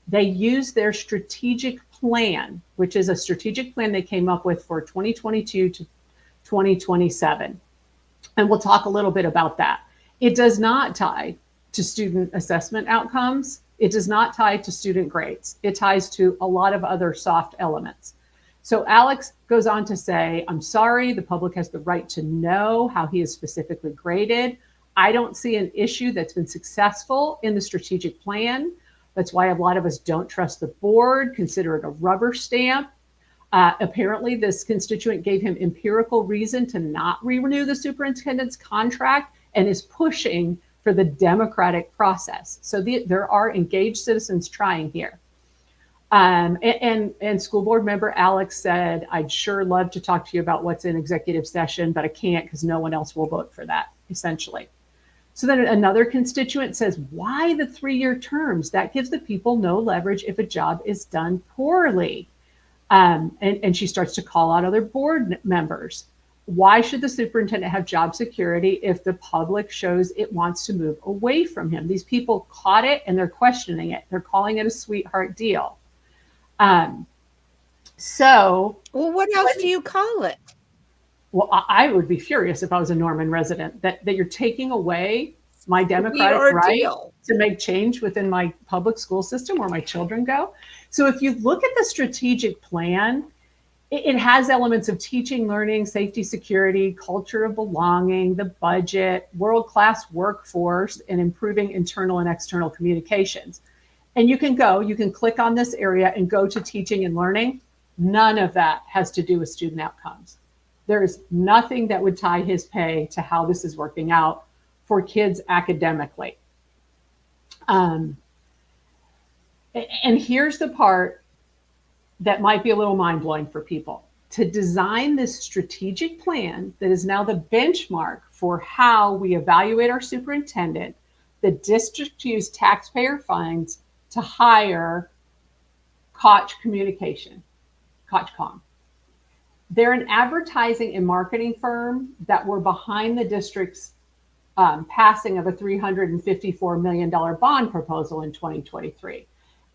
they use their strategic plan, which is a strategic plan they came up with for 2022 to 2027. And we'll talk a little bit about that. It does not tie to student assessment outcomes. It does not tie to student grades. It ties to a lot of other soft elements. So Alex goes on to say, I'm sorry, the public has the right to know how he is specifically graded. I don't see an issue that's been successful in the strategic plan. That's why a lot of us don't trust the board, consider it a rubber stamp. Apparently, this constituent gave him empirical reason to not renew the superintendent's contract and is pushing for the democratic process. So there are engaged citizens trying here. And school board member Alex said, I'd sure love to talk to you about what's in executive session, but I can't because no one else will vote for that, essentially. So then another constituent says, why the 3-year terms? That gives the people no leverage if a job is done poorly. And she starts to call out other board members. Why should the superintendent have job security if the public shows it wants to move away from him? These people caught it and they're questioning it. They're calling it a sweetheart deal. Well, what else do you call it? Well, I would be furious if I was a Norman resident that you're taking away my democratic right to make change within my public school system where my children go. So if you look at the strategic plan, it has elements of teaching, learning, safety, security, culture of belonging, the budget, world-class workforce, and improving internal and external communications. And you can click on this area and go to teaching and learning. None of that has to do with student outcomes. There is nothing that would tie his pay to how this is working out for kids academically. Um, and here's the part that might be a little mind blowing for people. To design this strategic plan that is now the benchmark for how we evaluate our superintendent, the district used taxpayer funds to hire Koch Communication, Kochcom. They're an advertising and marketing firm that were behind the district's passing of a $354 million bond proposal in 2023.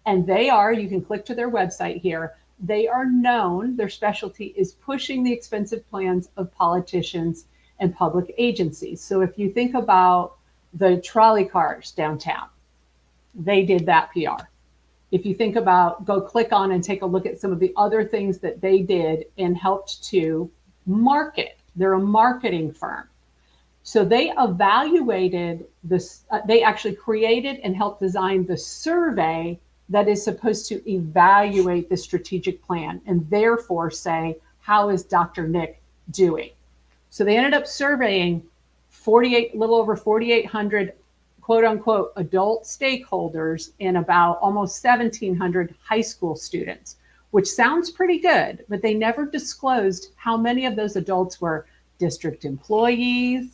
And they are, you can click to their website here, they are known, their specialty is pushing the expensive plans of politicians and public agencies. So if you think about the trolley cars downtown, they did that PR. If you think about, go click on and take a look at some of the other things that they did and helped to market. They're a marketing firm. So they evaluated this, they actually created and helped design the survey that is supposed to evaluate the strategic plan and therefore say, how is Dr. Nick doing? So they ended up surveying little over 4,800 quote unquote adult stakeholders and about almost 1,700 high school students, which sounds pretty good, but they never disclosed how many of those adults were district employees,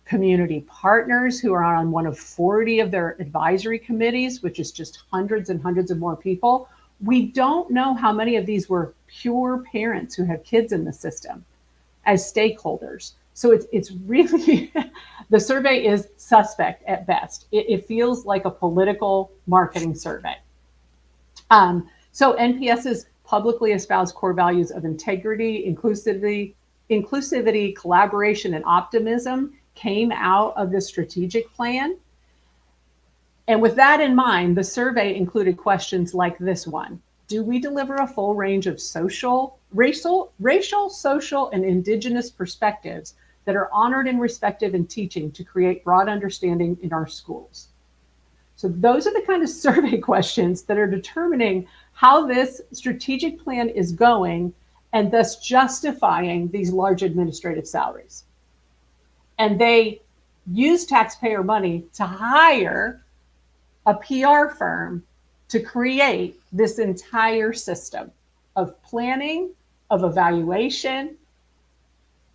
community partners who are on one of 40 of their advisory committees, which is just hundreds and hundreds of more people. We don't know how many of these were pure parents who have kids in the system as stakeholders. So it's really, the survey is suspect at best. It feels like a political marketing survey. So NPS's publicly espoused core values of integrity, inclusivity, collaboration, and optimism came out of the strategic plan. And with that in mind, the survey included questions like this one. Do we deliver a full range of racial, social, and indigenous perspectives that are honored and respected in teaching to create broad understanding in our schools? So those are the kind of survey questions that are determining how this strategic plan is going and thus justifying these large administrative salaries. And they use taxpayer money to hire a PR firm to create this entire system of planning, of evaluation,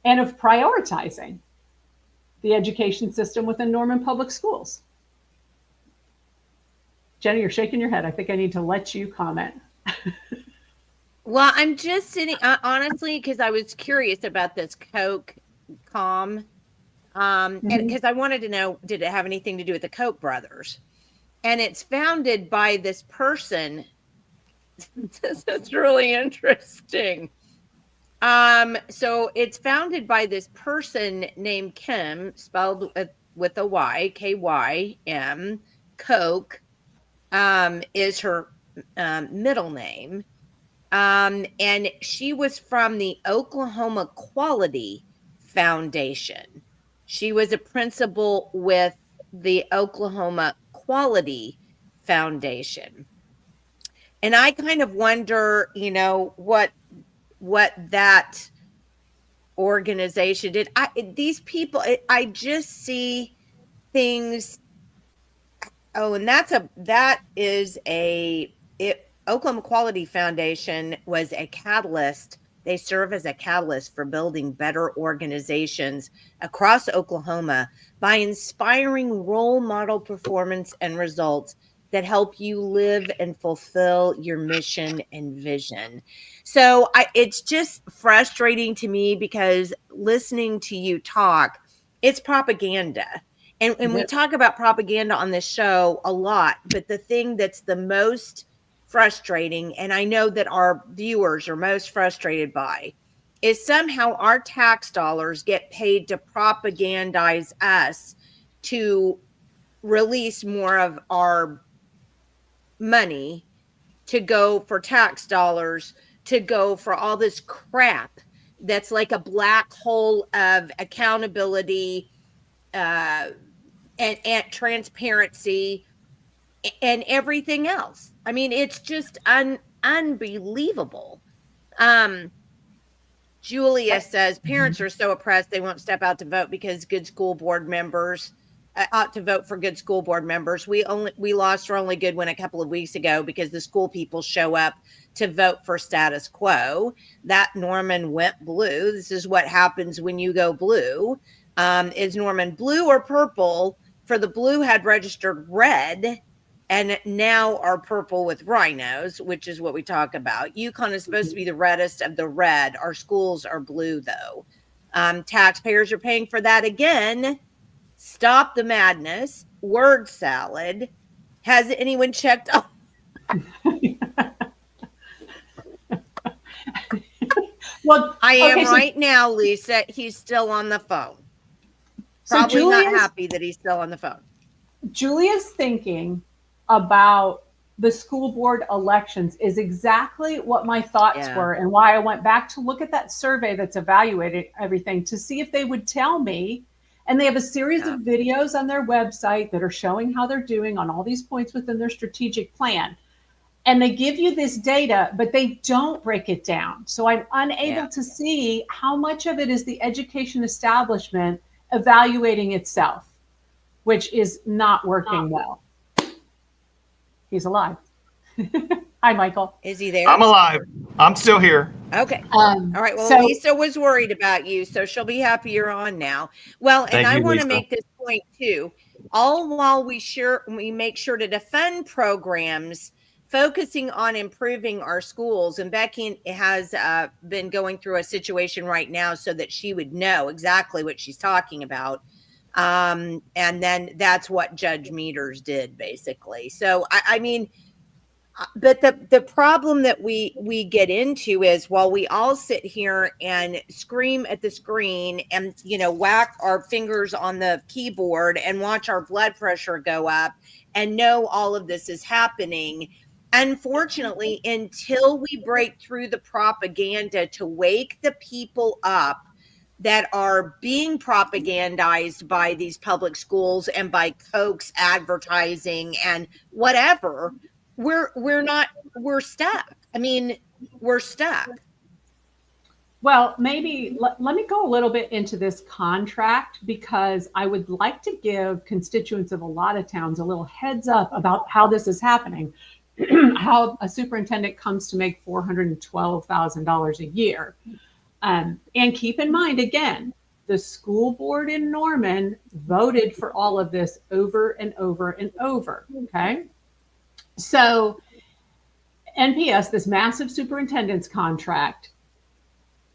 and of prioritizing the education system within Norman Public Schools. Jenny, you're shaking your head. I think I need to let you comment. Well, I'm just sitting, honestly, because I was curious about this Koch Com. And because I wanted to know, did it have anything to do with the Koch brothers? And it's founded by this person. This is really interesting. So it's founded by this person named Kim, spelled with a Y, K-Y-M. Koch is her middle name. And she was from the Oklahoma Quality Foundation. She was a principal with the Oklahoma Quality Foundation. And I kind of wonder, what that organization did. These people, I just see things. Oh, and Oklahoma Quality Foundation was a catalyst. They serve as a catalyst for building better organizations across Oklahoma by inspiring role model performance and results that help you live and fulfill your mission and vision. So it's just frustrating to me because listening to you talk, it's propaganda. And we talk about propaganda on this show a lot, but the thing that's the most frustrating, and I know that our viewers are most frustrated by, is somehow our tax dollars get paid to propagandize us to release more of our money to go for tax dollars, to go for all this crap that's like a black hole of accountability and transparency and everything else. I mean, it's just unbelievable. Julia says parents are so oppressed they won't step out to vote because good school board members ought to vote for good school board members. We lost our only good one a couple of weeks ago because the school people show up to vote for status quo. That Norman went blue. This is what happens when you go blue. Is Norman blue or purple? For the blue had registered red and now are purple with rhinos, which is what we talk about. Yukon is supposed to be the reddest of the red. Our schools are blue, though. Taxpayers are paying for that again. Stop the madness. Word salad. Has anyone checked? Oh. Well, I am right now, Lisa. He's still on the phone. Probably not happy that he's still on the phone. Julia's thinking about the school board elections is exactly what my thoughts were, and why I went back to look at that survey that's evaluated everything to see if they would tell me. And they have a series of videos on their website that are showing how they're doing on all these points within their strategic plan. And they give you this data, but they don't break it down. So I'm unable to see how much of it is the education establishment evaluating itself, which is not working well. He's alive. Hi, Michael. Is he there? I'm alive. I'm still here. Okay. All right. Well, Lisa was worried about you, so she'll be happy you're on now. Well, and I want to make this point too. All while we make sure to defend programs focusing on improving our schools. And Becky has been going through a situation right now so that she would know exactly what she's talking about. And then that's what Judge Meters did, basically. So, I mean, but the problem that we get into is while we all sit here and scream at the screen and, whack our fingers on the keyboard and watch our blood pressure go up and know all of this is happening, unfortunately, until we break through the propaganda to wake the people up that are being propagandized by these public schools and by Coke's advertising and whatever, we're stuck. I mean, we're stuck. Well, maybe let me go a little bit into this contract, because I would like to give constituents of a lot of towns a little heads up about how this is happening. How a superintendent comes to make $412,000 a year. And keep in mind, again, the school board in Norman voted for all of this over and over and over. Okay. So NPS, this massive superintendent's contract,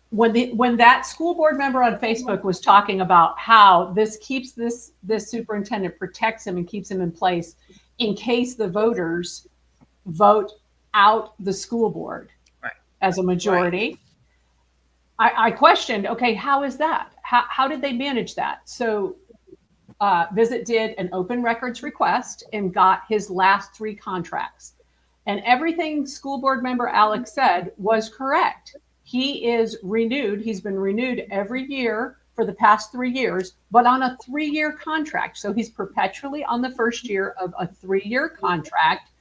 when that school board member on Facebook was talking about how this keeps this superintendent, protects him and keeps him in place in case the voters vote out the school board as a majority. I questioned, okay, how is that? How did they manage that? So Visit did an open records request and got his last 3 contracts. And everything school board member Alex said was correct. He is renewed. He's been renewed every year for the past 3 years, but on a 3-year contract. So he's perpetually on the first year of a 3-year contract.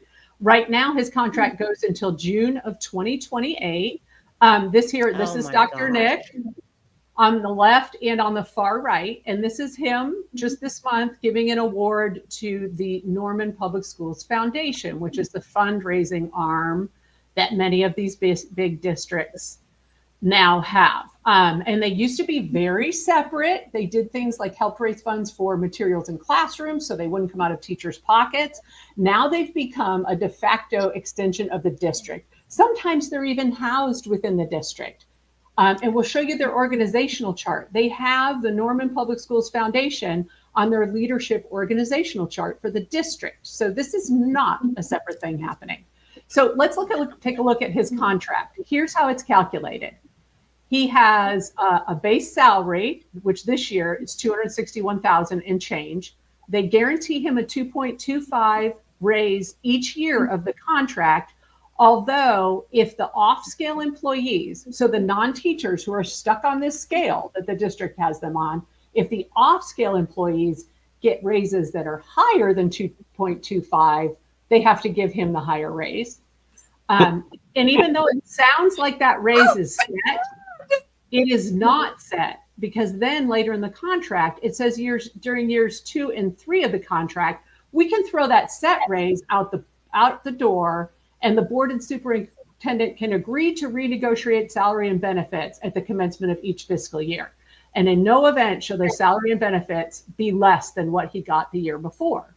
Right now, his contract goes until June of 2028. This is Dr. Nick on the left and on the far right. And this is him just this month giving an award to the Norman Public Schools Foundation, which is the fundraising arm that many of these big districts now have. And they used to be very separate. They did things like help raise funds for materials in classrooms so they wouldn't come out of teachers' pockets. Now they've become a de facto extension of the district. Sometimes they're even housed within the district. And we'll show you their organizational chart. They have the Norman Public Schools Foundation on their leadership organizational chart for the district. So this is not a separate thing happening. So let's take a look at his contract. Here's how it's calculated. He has a base salary, which this year is $261,000 and change. They guarantee him a 2.25 raise each year of the contract. Although if the off-scale employees, so the non-teachers who are stuck on this scale that the district has them on, if the off-scale employees get raises that are higher than 2.25, they have to give him the higher raise. And even though it sounds like that raise is set, it is not set. because then later in the contract, it says during years 2 and 3 of the contract, we can throw that set raise out the door, and the board and superintendent can agree to renegotiate salary and benefits at the commencement of each fiscal year. And in no event shall their salary and benefits be less than what he got the year before.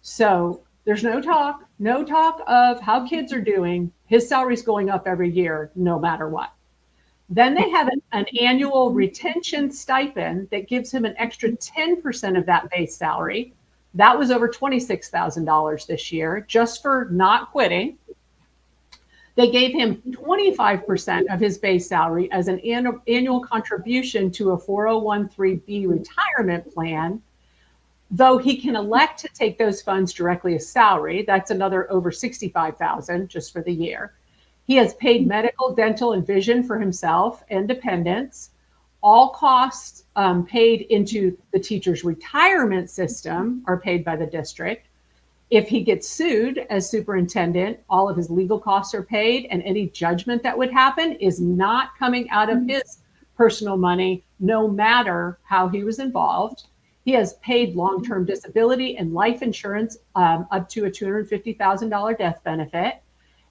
So there's no talk of how kids are doing. His salary's going up every year, no matter what. Then they have an annual retention stipend that gives him an extra 10% of that base salary. That was over $26,000 this year, just for not quitting. They gave him 25% of his base salary as an annual contribution to a 401(b) retirement plan, though he can elect to take those funds directly as salary. That's another over $65,000 just for the year. He has paid medical, dental, and vision for himself and dependents. All costs paid into the teacher's retirement system are paid by the district. If he gets sued as superintendent, all of his legal costs are paid, and any judgment that would happen is not coming out of his personal money, no matter how he was involved. He has paid long-term disability and life insurance up to a $250,000 death benefit.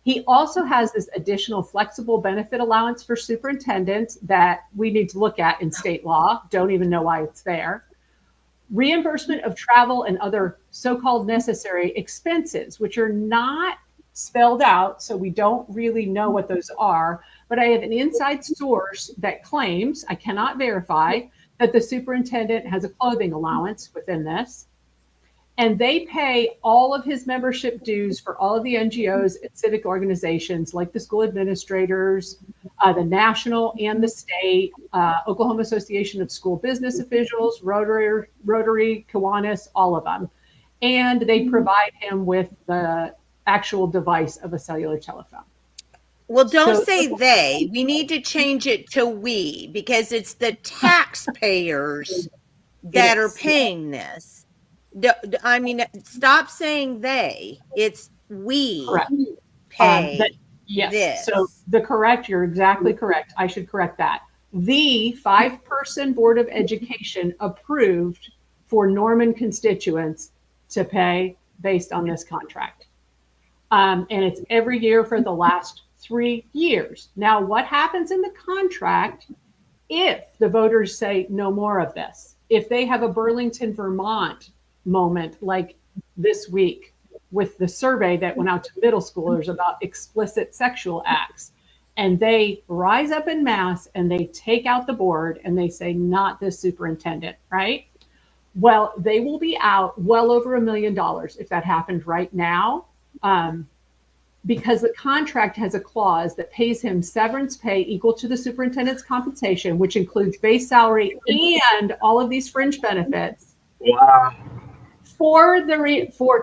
He also has this additional flexible benefit allowance for superintendents that we need to look at in state law. Don't even know why it's there. Reimbursement of travel and other so-called necessary expenses, which are not spelled out, so we don't really know what those are. But I have an inside source that claims, I cannot verify, that the superintendent has a clothing allowance within this. And they pay all of his membership dues for all of the NGOs and civic organizations like the school administrators, the national and the state, Oklahoma Association of School Business Officials, Rotary, Kiwanis, all of them. And they provide him with the actual device of a cellular telephone. Well, don't say they. We need to change it to we, because it's the taxpayers that are paying this. I mean, stop saying they. It's we pay yes. this. So you're exactly correct. I should correct that. The 5-person Board of Education approved for Norman constituents to pay based on this contract. And it's every year for the last 3 years. Now, what happens in the contract if the voters say no more of this? If they have a Burlington, Vermont moment like this week with the survey that went out to middle schoolers about explicit sexual acts, and they rise up in mass and they take out the board and they say, not this superintendent, right? Well, they will be out well over $1 million if that happened right now, because the contract has a clause that pays him severance pay equal to the superintendent's compensation, which includes base salary and all of these fringe benefits. Wow. For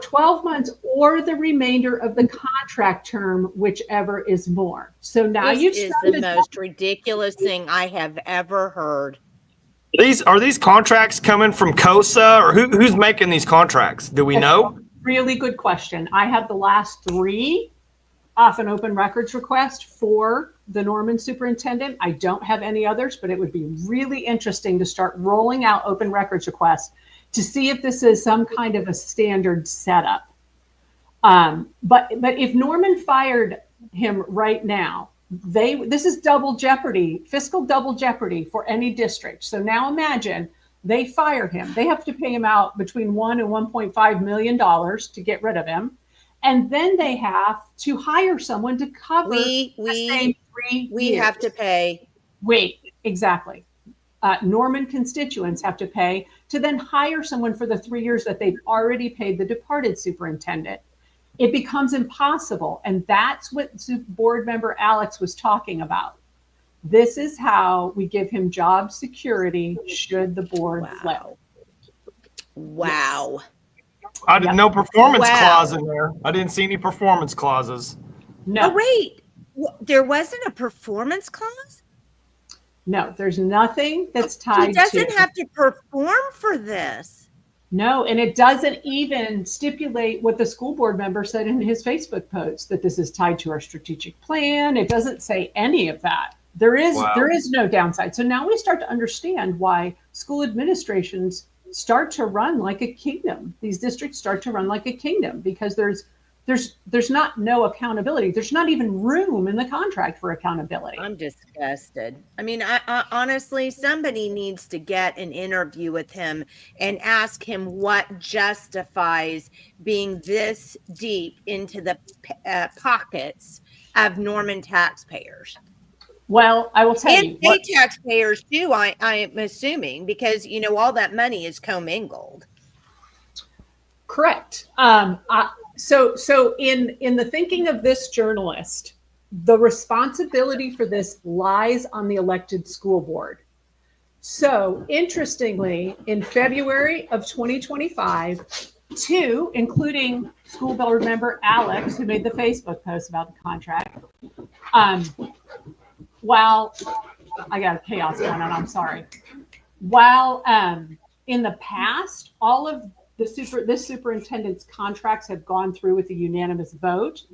12 months or the remainder of the contract term, whichever is more. So now this is the most ridiculous thing I have ever heard. Are these contracts coming from COSA, or who's making these contracts? Do we know? Really good question. I have the last 3 off an open records request for the Norman superintendent. I don't have any others, but it would be really interesting to start rolling out open records requests to see if this is some kind of a standard setup. But if Norman fired him right now, this is double jeopardy, fiscal double jeopardy for any district. So now imagine they fire him. They have to pay him out between $1 and $1.5 million to get rid of him. And then they have to hire someone to cover the same 3 we years. have to pay. Exactly. Norman constituents have to pay to then hire someone for the 3 years that they've already paid the departed superintendent. It becomes impossible. And that's what board member Alex was talking about. This is how we give him job security should the board flip. Wow. Yes. I didn't know performance clause in there. I didn't see any performance clauses. No. Oh, wait. There wasn't a performance clause? No, there's nothing that's tied to. He doesn't have to perform for this. No, and it doesn't even stipulate what the school board member said in his Facebook post, that this is tied to our strategic plan. It doesn't say any of that. There is Wow. there is no downside. So now we start to understand why school administrations start to run like a kingdom. These districts start to run like a kingdom because there's not no accountability. There's not even room in the contract for accountability. I'm disgusted. I mean, I honestly, somebody needs to get an interview with him and ask him what justifies being this deep into the pockets of Norman taxpayers. Well, I will tell And you, state taxpayers too, I am assuming, because, you know, all that money is commingled. correct. So in the thinking of this journalist, the responsibility for this lies on the elected school board. So interestingly, in February of 2025, two, including school board member Alex, who made the Facebook post about the contract, while I got chaos going on, I'm sorry. While in the past, all of this superintendent's contracts have gone through with a unanimous vote.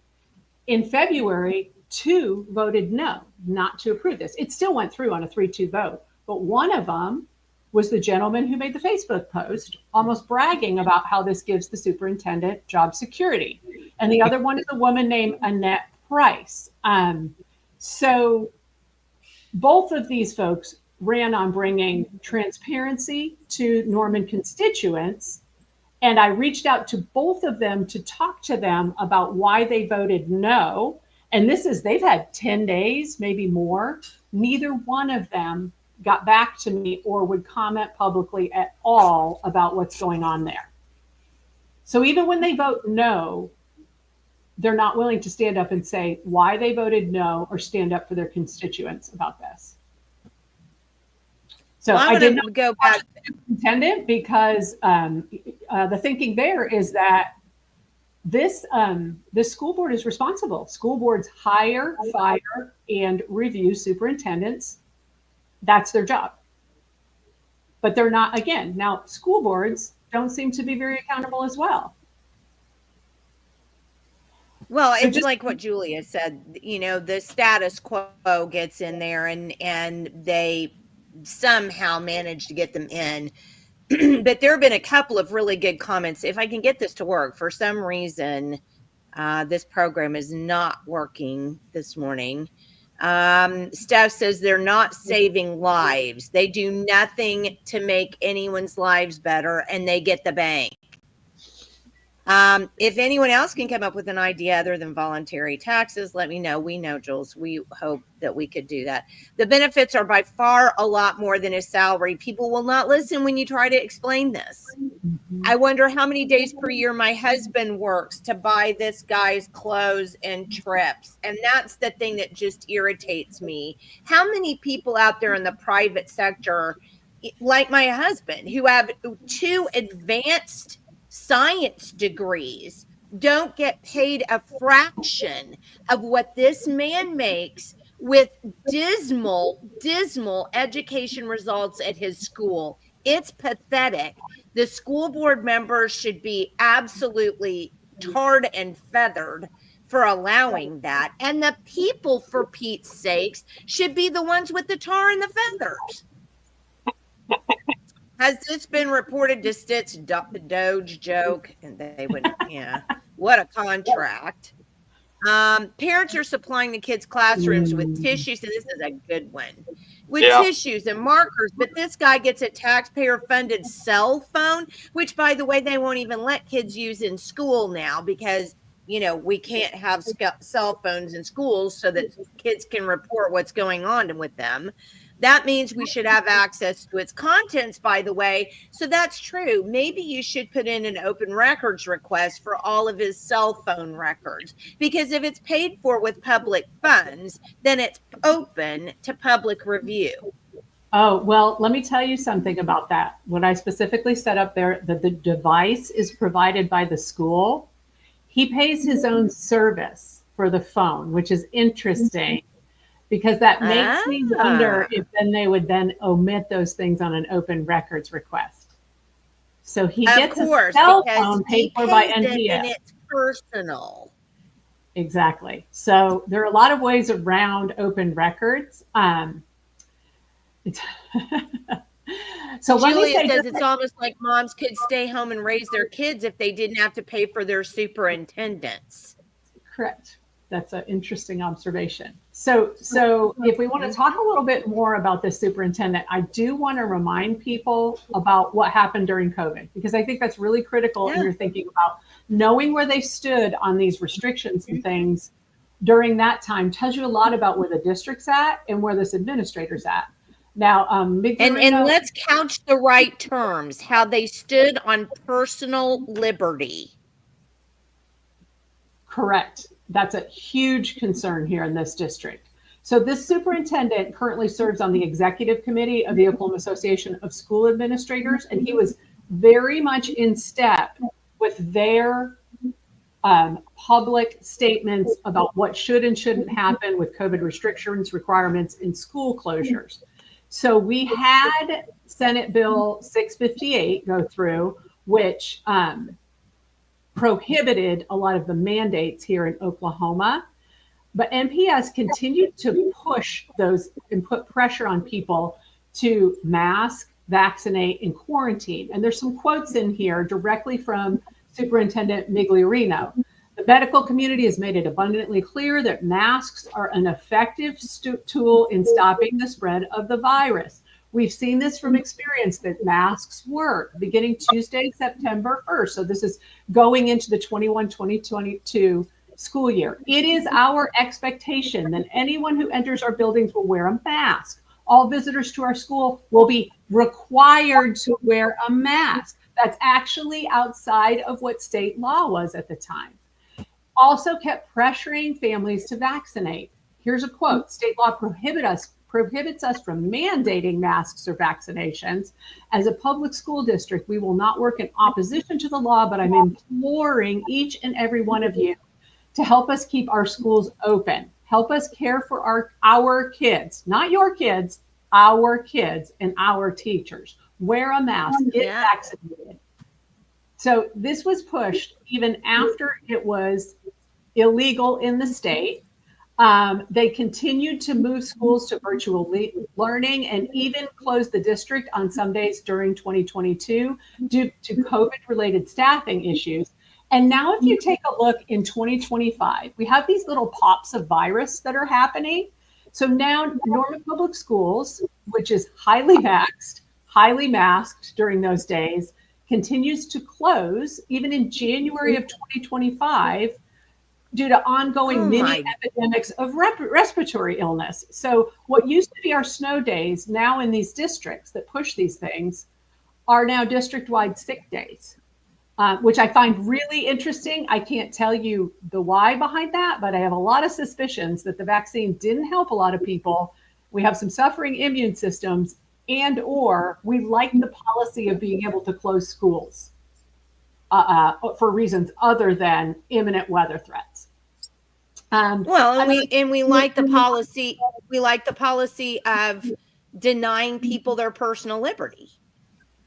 In February, two voted no, not to approve this. It still went through on a 3-2 vote, but one of them was the gentleman who made the Facebook post, almost bragging about how this gives the superintendent job security. And the other one is a woman named Annette Price. So both of these folks ran on bringing transparency to Norman constituents. And I reached out to both of them to talk to them about why they voted no. And they've had 10 days, maybe more. Neither one of them got back to me or would comment publicly at all about what's going on there. So even when they vote no, they're not willing to stand up and say why they voted no or stand up for their constituents about this. So I did not go back to the superintendent because the thinking there is that this school board is responsible. School boards hire, fire, and review superintendents. That's their job. But they're not, again, now school boards don't seem to be very accountable as well. Well, so it's like what Julia said, you know, the status quo gets in there and they somehow manage to get them in. But there have been a couple of really good comments. If I can get this to work, for some reason, this program is not working this morning. Steph says they're not saving lives. They do nothing to make anyone's lives better, and they get the bank. If anyone else can come up with an idea other than voluntary taxes, let me know. We know, Jules. We hope that we could do that. The benefits are by far a lot more than his salary. People will not listen when you try to explain this. I wonder how many days per year my husband works to buy this guy's clothes and trips. And that's the thing that just irritates me. How many people out there in the private sector, like my husband, who have 2 advanced science degrees, don't get paid a fraction of what this man makes with dismal education results at his school? It's pathetic. The school board members should be absolutely tarred and feathered for allowing that. And the people, for Pete's sakes, should be the ones with the tar and the feathers. Has this been reported to Stitz Doge joke? And they would, yeah. What a contract. Parents are supplying the kids' classrooms with tissues, and this is a good one, with tissues and markers, but this guy gets a taxpayer-funded cell phone, which, by the way, they won't even let kids use in school now because, you know, we can't have cell phones in schools so that kids can report what's going on with them. That means we should have access to its contents, by the way. So that's true. Maybe you should put in an open records request for all of his cell phone records, because if it's paid for with public funds, then it's open to public review. Oh, well, let me tell you something about that. What I specifically set up there, that the device is provided by the school. He pays his own service for the phone, which is interesting. Because that makes me wonder if then they would then omit those things on an open records request. So he gets a cell phone paid for by NPO. And it's personal. Exactly. So there are a lot of ways around open records. So let me Julia say, says it's almost like moms could stay home and raise their kids if they didn't have to pay for their superintendents. correct. That's an interesting observation. So if we want to talk a little bit more about this superintendent, I do want to remind people about what happened during COVID, because I think that's really critical in your thinking about knowing where they stood on these restrictions and things during that time tells you a lot about where the district's at and where this administrator's at. Now, And let's couch the right terms, how they stood on personal liberty. Correct. That's a huge concern here in this district. So this superintendent currently serves on the executive committee of the Oklahoma Association of School Administrators, and he was very much in step with their public statements about what should and shouldn't happen with COVID restrictions, requirements, and school closures. So we had Senate Bill 658 go through, which prohibited a lot of the mandates here in Oklahoma. But NPS continued to push those and put pressure on people to mask, vaccinate, and quarantine. And there's some quotes in here directly from Superintendent Migliorino. The medical community has made it abundantly clear that masks are an effective tool in stopping the spread of the virus. We've seen this from experience that masks work beginning Tuesday, September 1st. So this is going into the 21-2022 school year. It is our expectation that anyone who enters our buildings will wear a mask. All visitors to our school will be required to wear a mask. That's actually outside of what state law was at the time. Also kept pressuring families to vaccinate. Here's a quote: state law prohibits us from mandating masks or vaccinations. As a public school district, we will not work in opposition to the law, but I'm imploring each and every one of you to help us keep our schools open. Help us care for our kids, not your kids, our kids and our teachers. Wear a mask, get vaccinated. So this was pushed even after it was illegal in the state. They continued to move schools to virtual learning and even closed the district on some days during 2022 due to COVID-related staffing issues. And now if you take a look in 2025, we have these little pops of virus that are happening. So now Norman Public Schools, which is highly vaxxed, highly masked during those days, continues to close even in January of 2025 due to ongoing mini epidemics of respiratory illness. So what used to be our snow days now in these districts that push these things are now district-wide sick days, which I find really interesting. I can't tell you the why behind that, but I have a lot of suspicions that the vaccine didn't help a lot of people. We have some suffering immune systems, and or we like the policy of being able to close schools for reasons other than imminent weather threats. We like the policy. We like the policy of denying people their personal liberty.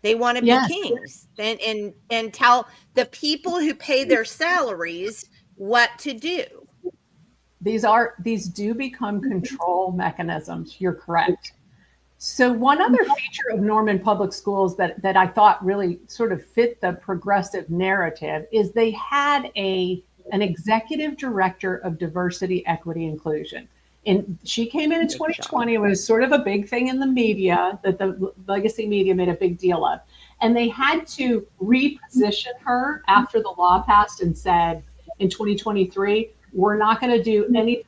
They want to be kings and tell the people who pay their salaries what to do. These do become control mechanisms. You're correct. So one other feature of Norman Public Schools that I thought really sort of fit the progressive narrative is they had an executive director of diversity, equity, inclusion. And she came in 2020. It was sort of a big thing in the media that the legacy media made a big deal of. And they had to reposition her after the law passed and said in 2023, we're not going to do any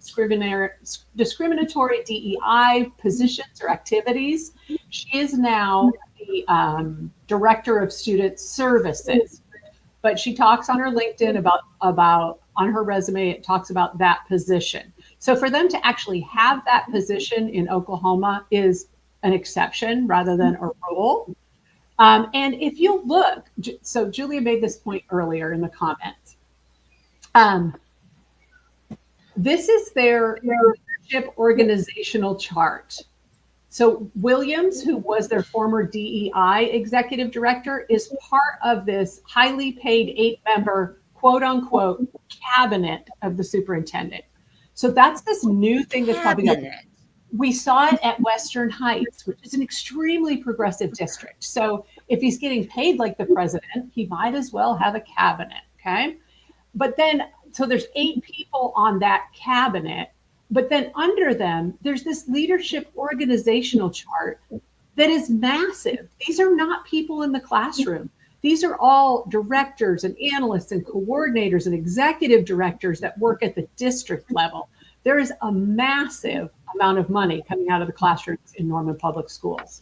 discriminatory DEI positions or activities. She is now the director of student services, but she talks on her LinkedIn about on her resume, it talks about that position. So for them to actually have that position in Oklahoma is an exception rather than a rule. And if you look, so Julia made this point earlier in the comments. This is their leadership organizational chart. So Williams, who was their former DEI executive director, is part of this highly paid 8-member quote unquote cabinet of the superintendent. So that's this new thing that's popping up. We saw it at Western Heights, which is an extremely progressive district. So if he's getting paid like the president, he might as well have a cabinet, okay? But then, so there's 8 people on that cabinet, but then under them, there's this leadership organizational chart that is massive. These are not people in the classroom. These are all directors and analysts and coordinators and executive directors that work at the district level. There is a massive amount of money coming out of the classrooms in Norman Public Schools.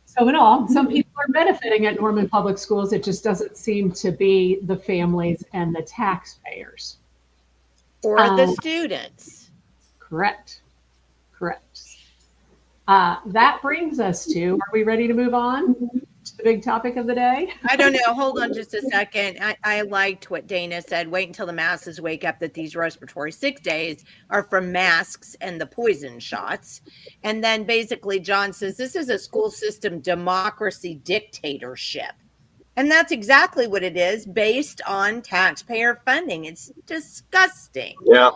So in all, some people are benefiting at Norman Public Schools. It just doesn't seem to be the families and the taxpayers. Or the students. Correct. That brings us to, are we ready to move on to the big topic of the day? I don't know. Hold on just a second. I liked what Dana said. Wait until the masses wake up that these respiratory sick days are from masks and the poison shots. And then basically John says, this is a school system democracy dictatorship. And that's exactly what it is, based on taxpayer funding. It's disgusting. Yeah.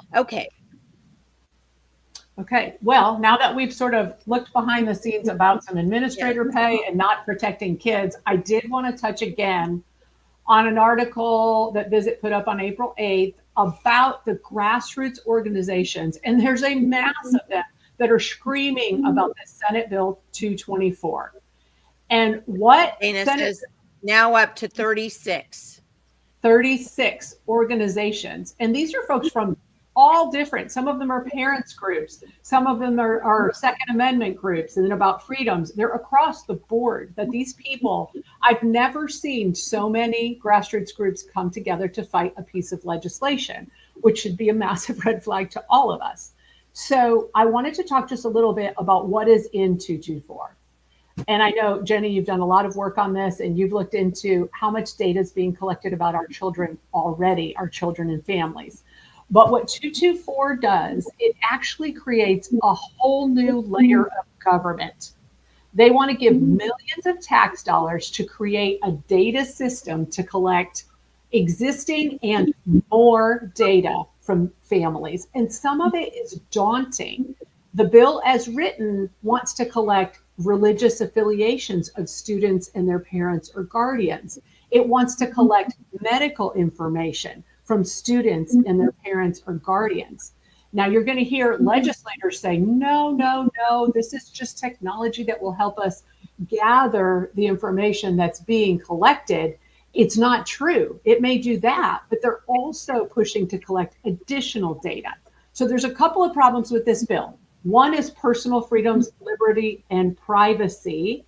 Okay, well, now that we've sort of looked behind the scenes about some administrator pay and not protecting kids, I did want to touch again on an article that Visit put up on April 8th about the grassroots organizations. And there's a mass of them that are screaming about the Senate Bill 224. And what Dana says now up to 36 organizations. And these are folks from all different. Some of them are parents groups. Some of them are Second Amendment groups and about freedoms. They're across the board that these people, I've never seen so many grassroots groups come together to fight a piece of legislation, which should be a massive red flag to all of us. So I wanted to talk just a little bit about what is in 224. And I know, Jenny, you've done a lot of work on this and you've looked into how much data is being collected about our children already, our children and families. But what 224 does, it actually creates a whole new layer of government. They want to give millions of tax dollars to create a data system to collect existing and more data from families. And some of it is daunting. The bill as written wants to collect religious affiliations of students and their parents or guardians. It wants to collect medical information from students and their parents or guardians. Now you're going to hear legislators say, no, this is just technology that will help us gather the information that's being collected. It's not true. It may do that, but they're also pushing to collect additional data. So there's a couple of problems with this bill. One is personal freedoms, liberty, and privacy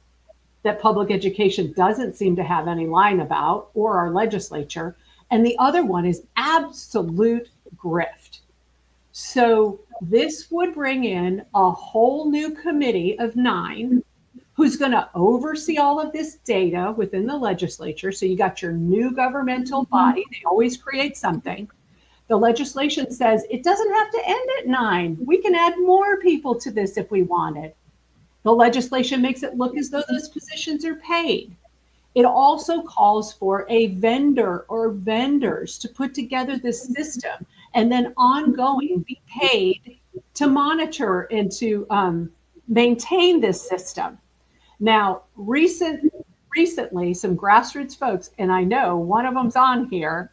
that public education doesn't seem to have any line about, or our legislature. And the other one is absolute grift. So this would bring in a whole new committee of 9 who's going to oversee all of this data within the legislature. So you got your new governmental body. They always create something. The legislation says it doesn't have to end at 9. We can add more people to this if we wanted. The legislation makes it look as though those positions are paid. It also calls for a vendor or vendors to put together this system and then ongoing be paid to monitor and to maintain this system. Now, recently, some grassroots folks, and I know one of them's on here,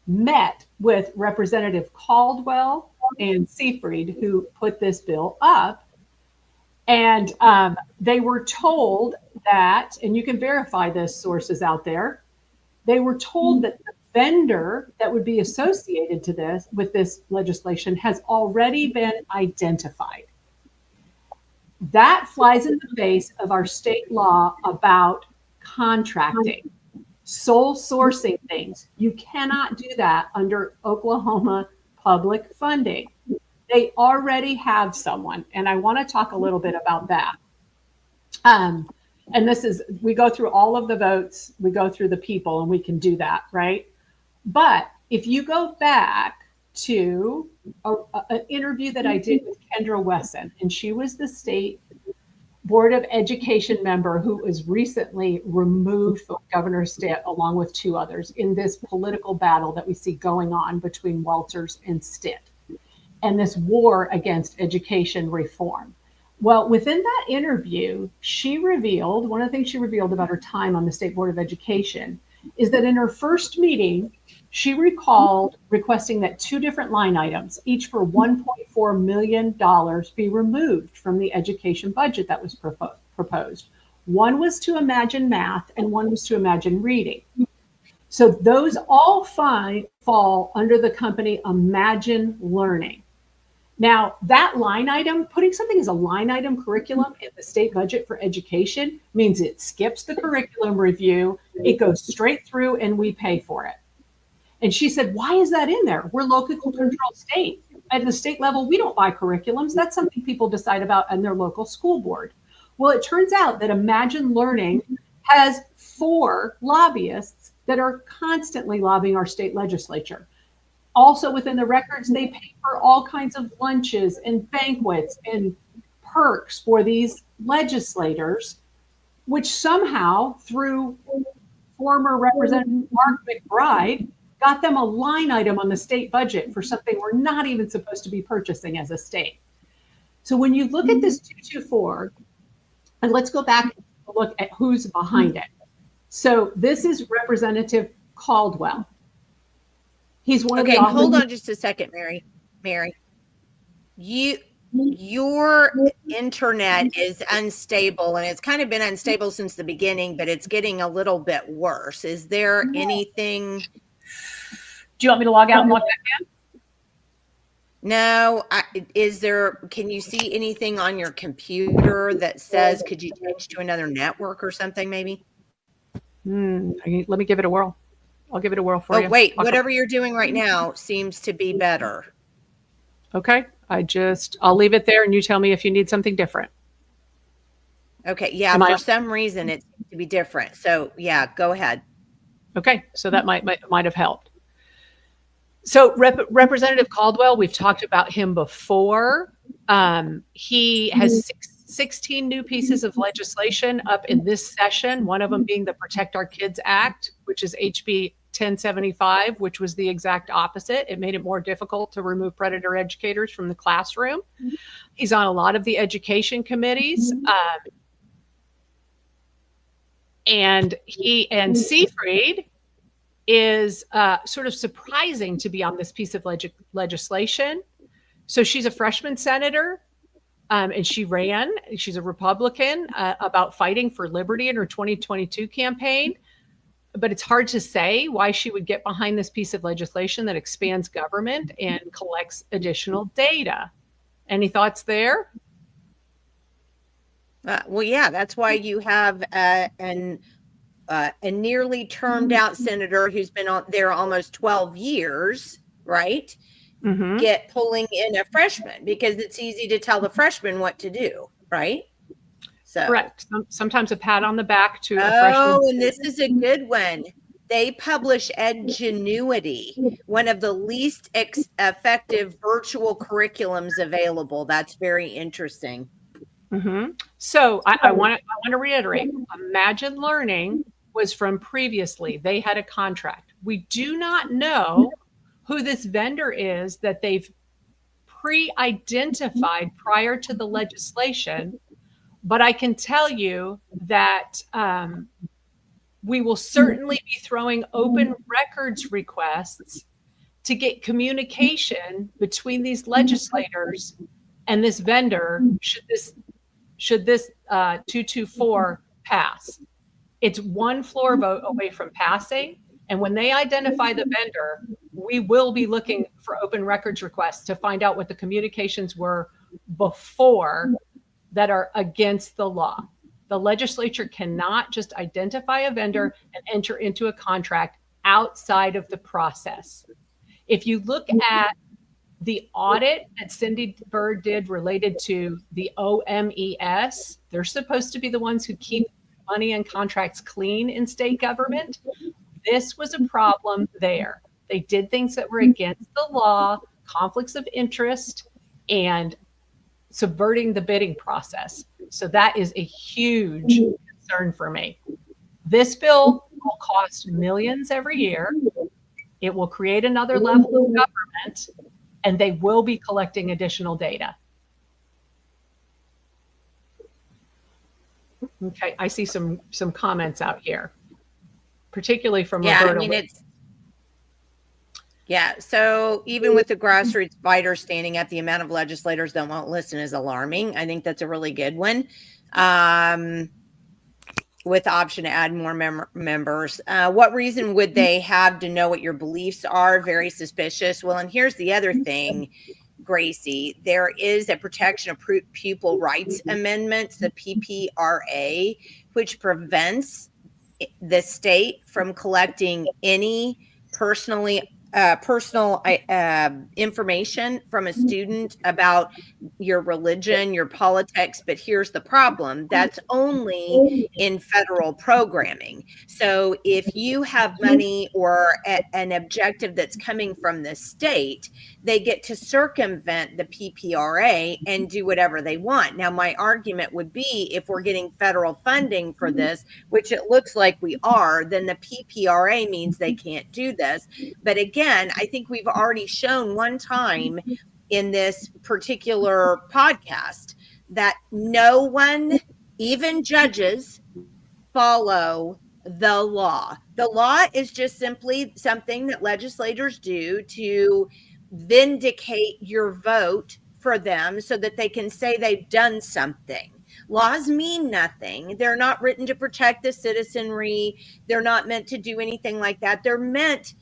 met with Representative Caldwell and Seifried, who put this bill up. And they were told that, and you can verify this, sources out there, they were told that the vendor that would be associated to this with this legislation has already been identified. That flies in the face of our state law about contracting, sole sourcing things. You cannot do that under Oklahoma public funding. They already have someone, and I want to talk a little bit about that. And this is, we go through all of the votes, we go through the people, and we can do that, right? But if you go back to an interview that I did with Kendra Wesson, and she was the state Board of Education member who was recently removed from Governor Stitt, along with 2 others, in this political battle that we see going on between Walters and Stitt, and this war against education reform. Well, within that interview, she revealed, one of the things she revealed about her time on the State Board of Education is that in her first meeting, she recalled requesting that 2 different line items, each for $1.4 million, be removed from the education budget that was proposed. One was to Imagine Math and one was to Imagine Reading. So those all fall under the company Imagine Learning. Now, that line item, putting something as a line item curriculum in the state budget for education means it skips the curriculum review, it goes straight through, and we pay for it. And she said, why is that in there? We're local control state. At the state level, we don't buy curriculums. That's something people decide about in their local school board. Well, it turns out that Imagine Learning has 4 lobbyists that are constantly lobbying our state legislature. Also within the records, they pay for all kinds of lunches and banquets and perks for these legislators, which somehow, through former Representative Mark McBride, got them a line item on the state budget for something we're not even supposed to be purchasing as a state. So when you look at this 224, and let's go back and look at who's behind it. So this is Representative Caldwell. He's one of the authors. Hold on just a second, Mary. Your internet is unstable, and it's kind of been unstable since the beginning, but it's getting a little bit worse. Is there anything? Do you want me to log out and log back in? No. Can you see anything on your computer that says, could you change to another network or something maybe? Let me give it a whirl. I'll give it a whirl for you. Oh, wait, whatever you're doing right now seems to be better. Okay. I'll leave it there and you tell me if you need something different. Okay. Yeah. For some reason it seems to be different. So yeah, go ahead. Okay. So that might have helped. So Representative Caldwell, we've talked about him before. He has 16 new pieces of legislation up in this session, one of them being the Protect Our Kids Act, which is HB 1075, which was the exact opposite. It made it more difficult to remove predator educators from the classroom. He's on a lot of the education committees. And Seifried is sort of surprising to be on this piece of legislation. So she's a freshman senator. And she's a Republican about fighting for liberty in her 2022 campaign. But it's hard to say why she would get behind this piece of legislation that expands government and collects additional data. Any thoughts there? Well, yeah, that's why you have a nearly termed out senator who's been on there almost 12 years, right? Get pulling in a freshman because it's easy to tell the freshman what to do, right? So correct. Sometimes a pat on the back to a freshman. Oh, and this is a good one. They publish Edgenuity, one of the least effective virtual curriculums available. That's very interesting. So I want to reiterate, Imagine Learning was from previously. They had a contract. We do not know who this vendor is that they've pre-identified prior to the legislation, but I can tell you that we will certainly be throwing open records requests to get communication between these legislators and this vendor should this 224 pass. It's one floor vote away from passing. And when they identify the vendor, we will be looking for open records requests to find out what the communications were before that are against the law. The legislature cannot just identify a vendor and enter into a contract outside of the process. If you look at the audit that Cindy Bird did related to the OMES, they're supposed to be the ones who keep money and contracts clean in state government. This was a problem there. They did things that were against the law, conflicts of interest, and subverting the bidding process. So that is a huge concern for me. This bill will cost millions every year. It will create another level of government, and they will be collecting additional data. Okay, I see some comments out here, particularly from Roberta. I mean, so even with the grassroots fighters standing up, the amount of legislators that won't listen is alarming. I think that's a really good one. With the option to add more members. What reason would they have to know what your beliefs are? Very suspicious. Well, and here's the other thing, Gracie. There is a Protection of Pupil Rights Amendments, the PPRA, which prevents the state from collecting any personal information from a student about your religion, your politics. But here's the problem. That's only in federal programming. So if you have money or an objective that's coming from the state, they get to circumvent the PPRA and do whatever they want. Now, my argument would be if we're getting federal funding for this, which it looks like we are, then the PPRA means they can't do this. But again, I think we've already shown one time in this particular podcast that no one, even judges, follow the law. The law is just simply something that legislators do to vindicate your vote for them so that they can say they've done something. Laws mean nothing. They're not written to protect the citizenry. They're not meant to do anything like that. They're meant,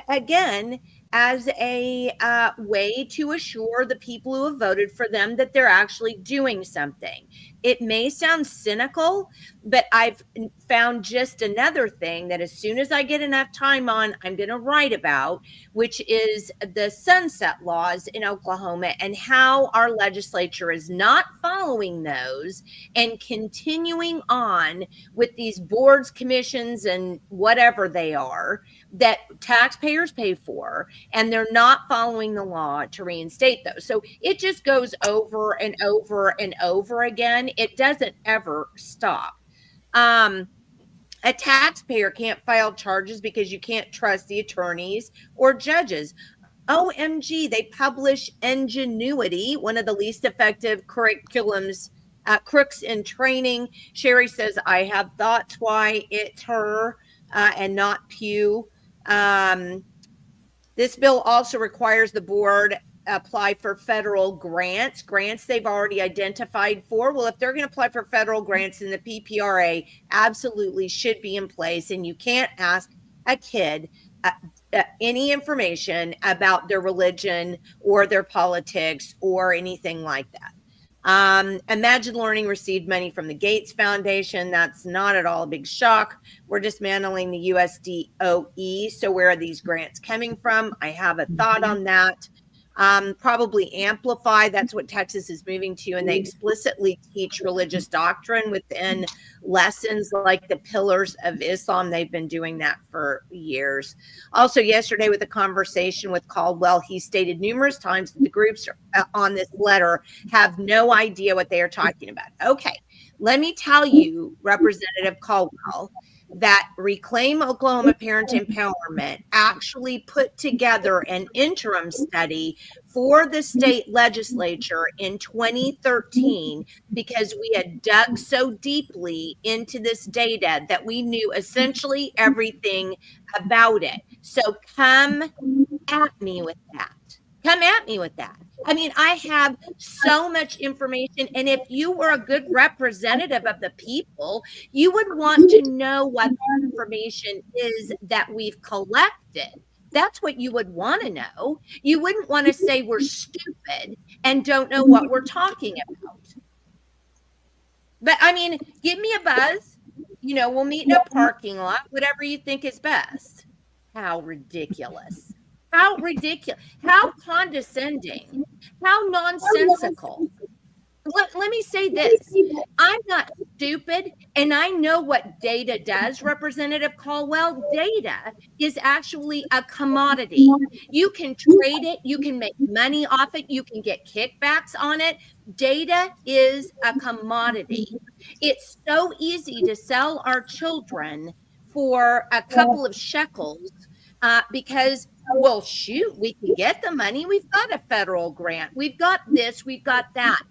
again, as a way to assure the people who have voted for them that they're actually doing something. It may sound cynical, but I've found just another thing that as soon as I get enough time on, I'm going to write about, which is the sunset laws in Oklahoma and how our legislature is not following those and continuing on with these boards, commissions, and whatever they are that taxpayers pay for, and they're not following the law to reinstate those. So it just goes over and over and over again. It doesn't ever stop. A taxpayer can't file charges because you can't trust the attorneys or judges. OMG, they publish Ingenuity, one of the least effective curriculums, crooks in training. Sherry says, I have thoughts why it's her and not Pew. This bill also requires the board apply for federal grants they've already identified for. Well, if they're going to apply for federal grants, then the PPRA absolutely should be in place. And you can't ask a kid any information about their religion or their politics or anything like that. Imagine Learning received money from the Gates Foundation. That's not at all a big shock. We're dismantling the USDOE. So where are these grants coming from? I have a thought on that. Probably Amplify. That's what Texas is moving to. And they explicitly teach religious doctrine within lessons like the Pillars of Islam. They've been doing that for years. Also, yesterday with a conversation with Caldwell, he stated numerous times that the groups on this letter have no idea what they are talking about. Okay, let me tell you, Representative Caldwell, that Reclaim Oklahoma Parent Empowerment actually put together an interim study for the state legislature in 2013 because we had dug so deeply into this data that we knew essentially everything about it. So come at me with that. Come at me with that. I mean, I have so much information. And if you were a good representative of the people, you would want to know what the information is that we've collected. That's what you would want to know. You wouldn't want to say we're stupid and don't know what we're talking about. But I mean, give me a buzz. You know, we'll meet in a parking lot, whatever you think is best. How ridiculous. How ridiculous. How condescending. How nonsensical. let me say this. I'm not stupid, and I know what data does, Representative Caldwell. Data is actually a commodity. You can trade it, you can make money off it, you can get kickbacks on it. Data is a commodity. It's so easy to sell our children for a couple of shekels because, well, shoot, we can get the money. We've got a federal grant. We've got this, we've got that.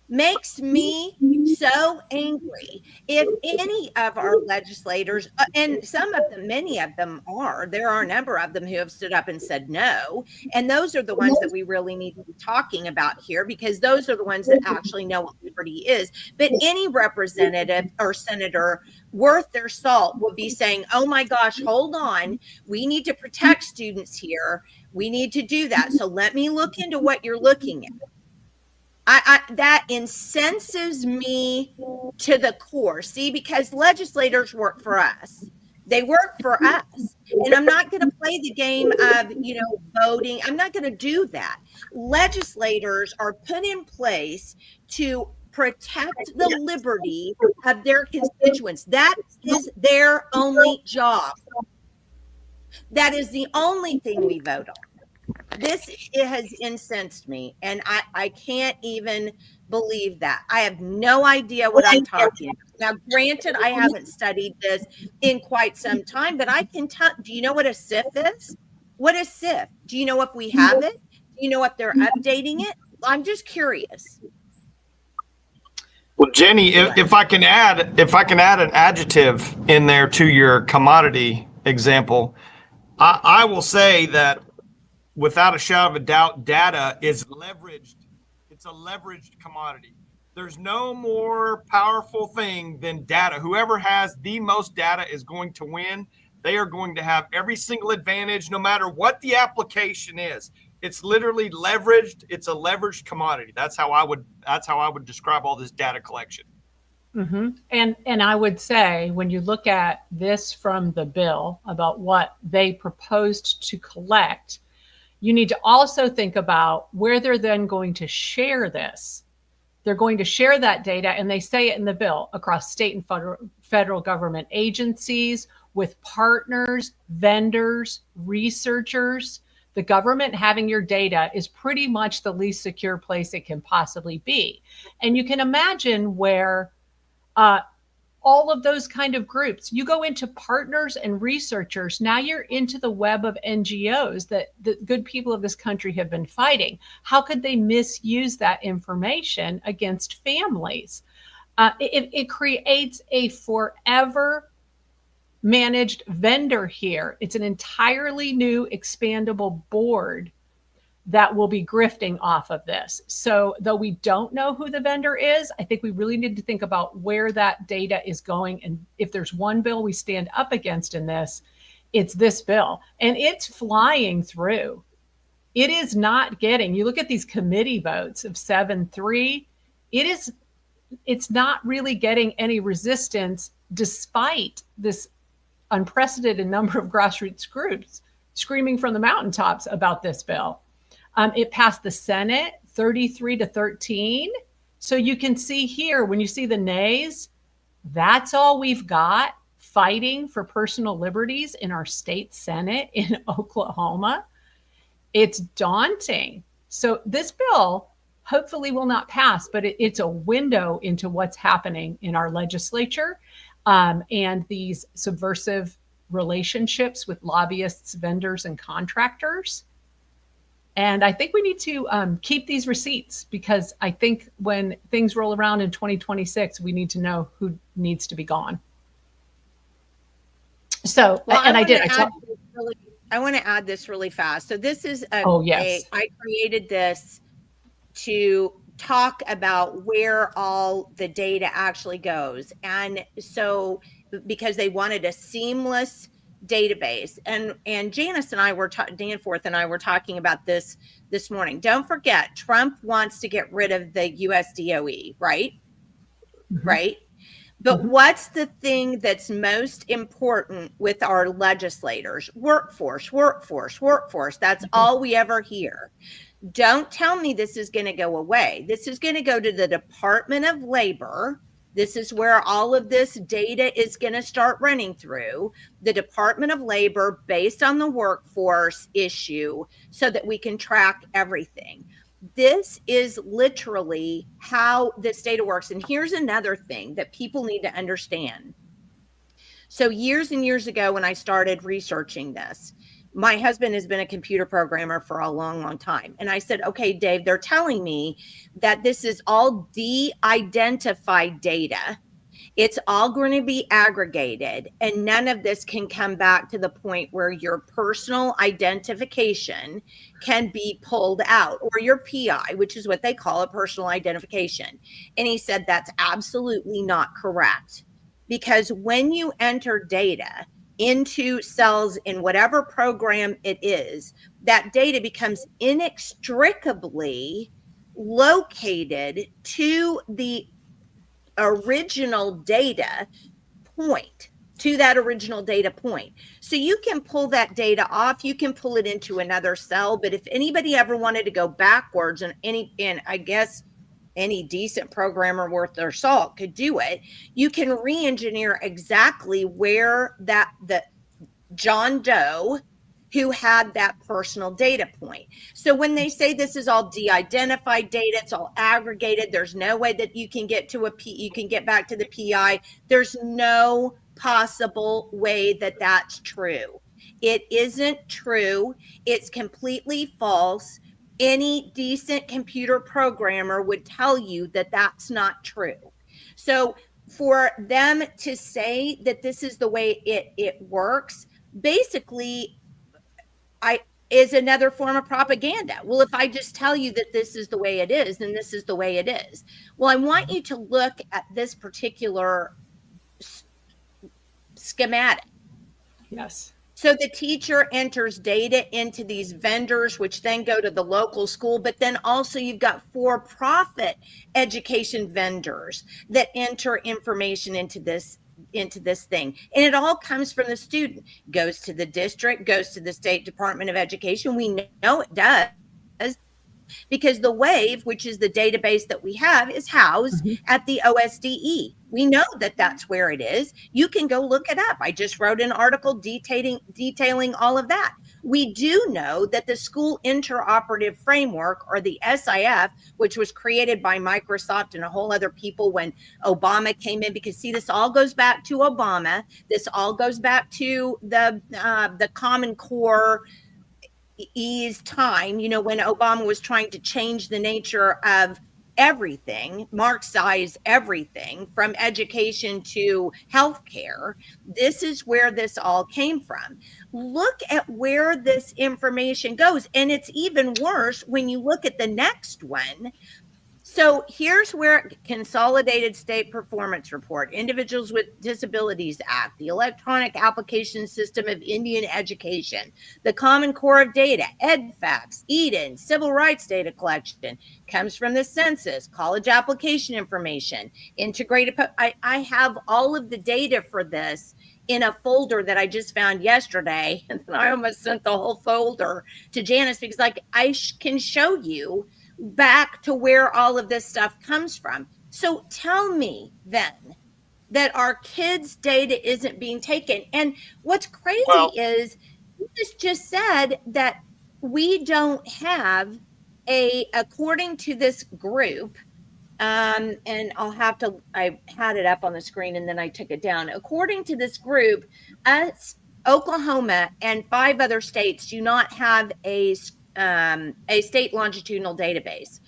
Makes me so angry if any of our legislators, and some of them, many of them there are a number of them who have stood up and said no. And those are the ones that we really need to be talking about here, because those are the ones that actually know what liberty is. But any representative or senator worth their salt will be saying, oh my gosh, hold on. We need to protect students here. We need to do that. So let me look into what you're looking at. That incenses me to the core. See, because legislators work for us. They work for us. And I'm not going to play the game of, voting. I'm not going to do that. Legislators are put in place to protect the liberty of their constituents. That is their only job. That is the only thing we vote on. It has incensed me, and I can't even believe that. I have no idea what I'm talking about. Now, granted, I haven't studied this in quite some time, but I can tell. Do you know what a SIF is? What is SIF? Do you know if we have it? Do you know if they're updating it? I'm just curious. Well, Jenny, if I can add an adjective in there to your commodity example, I will say that, without a shadow of a doubt, data is leveraged. It's a leveraged commodity. There's no more powerful thing than data. Whoever has the most data is going to win. They are going to have every single advantage, no matter what the application is. It's literally leveraged. It's a leveraged commodity. That's how I would describe all this data collection. Mm-hmm. And I would say, when you look at this from the bill about what they proposed to collect, you need to also think about where they're then going to share this. They're going to share that data, and they say it in the bill, across state and federal government agencies, with partners, vendors, researchers. The government having your data is pretty much the least secure place it can possibly be. And you can imagine where all of those kind of groups, you go into partners and researchers, now you're into the web of NGOs that the good people of this country have been fighting. How could they misuse that information against families? It creates a forever managed vendor here. It's an entirely new expandable board that will be grifting off of this. So though we don't know who the vendor is, I think we really need to think about where that data is going. And if there's one bill we stand up against in this, it's this bill. And it's flying through. It is not getting, you look at these committee votes of 7-3, it's not really getting any resistance, despite this unprecedented number of grassroots groups screaming from the mountaintops about this bill. It passed the Senate 33-13. So you can see here, when you see the nays, that's all we've got fighting for personal liberties in our state Senate in Oklahoma. It's daunting. So this bill hopefully will not pass, but it's a window into what's happening in our legislature and these subversive relationships with lobbyists, vendors, and contractors. And I think we need to keep these receipts, because I think when things roll around in 2026, we need to know who needs to be gone. So, well, and I want to add this really fast. So this is I created this to talk about where all the data actually goes. And so, because they wanted a seamless database, and Janice and I were Danforth and I were talking about this morning. Don't forget, Trump wants to get rid of the USDOE, right? Mm-hmm. Right. But what's the thing that's most important with our legislators? Workforce. That's all we ever hear. Don't tell me this is going to go away. This is going to go to the Department of Labor. This is where all of this data is going to start running through the Department of Labor based on the workforce issue so that we can track everything. This is literally how this data works. And here's another thing that people need to understand. So years and years ago, when I started researching this, my husband has been a computer programmer for a long, long time. And I said, okay, Dave, they're telling me that this is all de-identified data. It's all going to be aggregated, and none of this can come back to the point where your personal identification can be pulled out, or your PI, which is what they call a personal identification. And he said that's absolutely not correct, because when you enter data into cells in whatever program it is, that data becomes inextricably located to the original data point, So you can pull that data off, you can pull it into another cell, but if anybody ever wanted to go backwards, and I guess any decent programmer worth their salt could do it, you can re-engineer exactly where the John Doe who had that personal data point. So when they say this is all de-identified data, it's all aggregated, there's no way that you can get to you can get back to the PI. There's no possible way that that's true. It isn't true. It's completely false. Any decent computer programmer would tell you that that's not true. So for them to say that this is the way it works, basically, is another form of propaganda. Well, if I just tell you that this is the way it is, then this is the way it is. Well, I want you to look at this particular schematic. Yes. So the teacher enters data into these vendors, which then go to the local school, but then also you've got for-profit education vendors that enter information into this thing. And it all comes from the student, goes to the district, goes to the State Department of Education. We know it does, because the WAVE, which is the database that we have, is housed at the OSDE. We know that that's where it is. You can go look it up. I just wrote an article detailing all of that. We do know that the School Interoperative Framework, or the SIF, which was created by Microsoft and a whole other people when Obama came in, because see, this all goes back to Obama. This all goes back to the Common Core ease time, when Obama was trying to change the nature of everything, Marxize everything from education to healthcare. This is where this all came from. Look at where this information goes. And it's even worse when you look at the next one. So here's where Consolidated State Performance Report, Individuals with Disabilities Act, the Electronic Application System of Indian Education, the Common Core of Data, EdFacts, Eden, Civil Rights Data Collection, comes from the census, college application information, integrated. I have all of the data for this in a folder that I just found yesterday. And then I almost sent the whole folder to Janice, because I can show you back to where all of this stuff comes from. So tell me then that our kids' data isn't being taken. And what's crazy is this just said that we don't have according to this group, and I had it up on the screen and then I took it down. According to this group, Oklahoma and 5 other states do not have a state longitudinal database.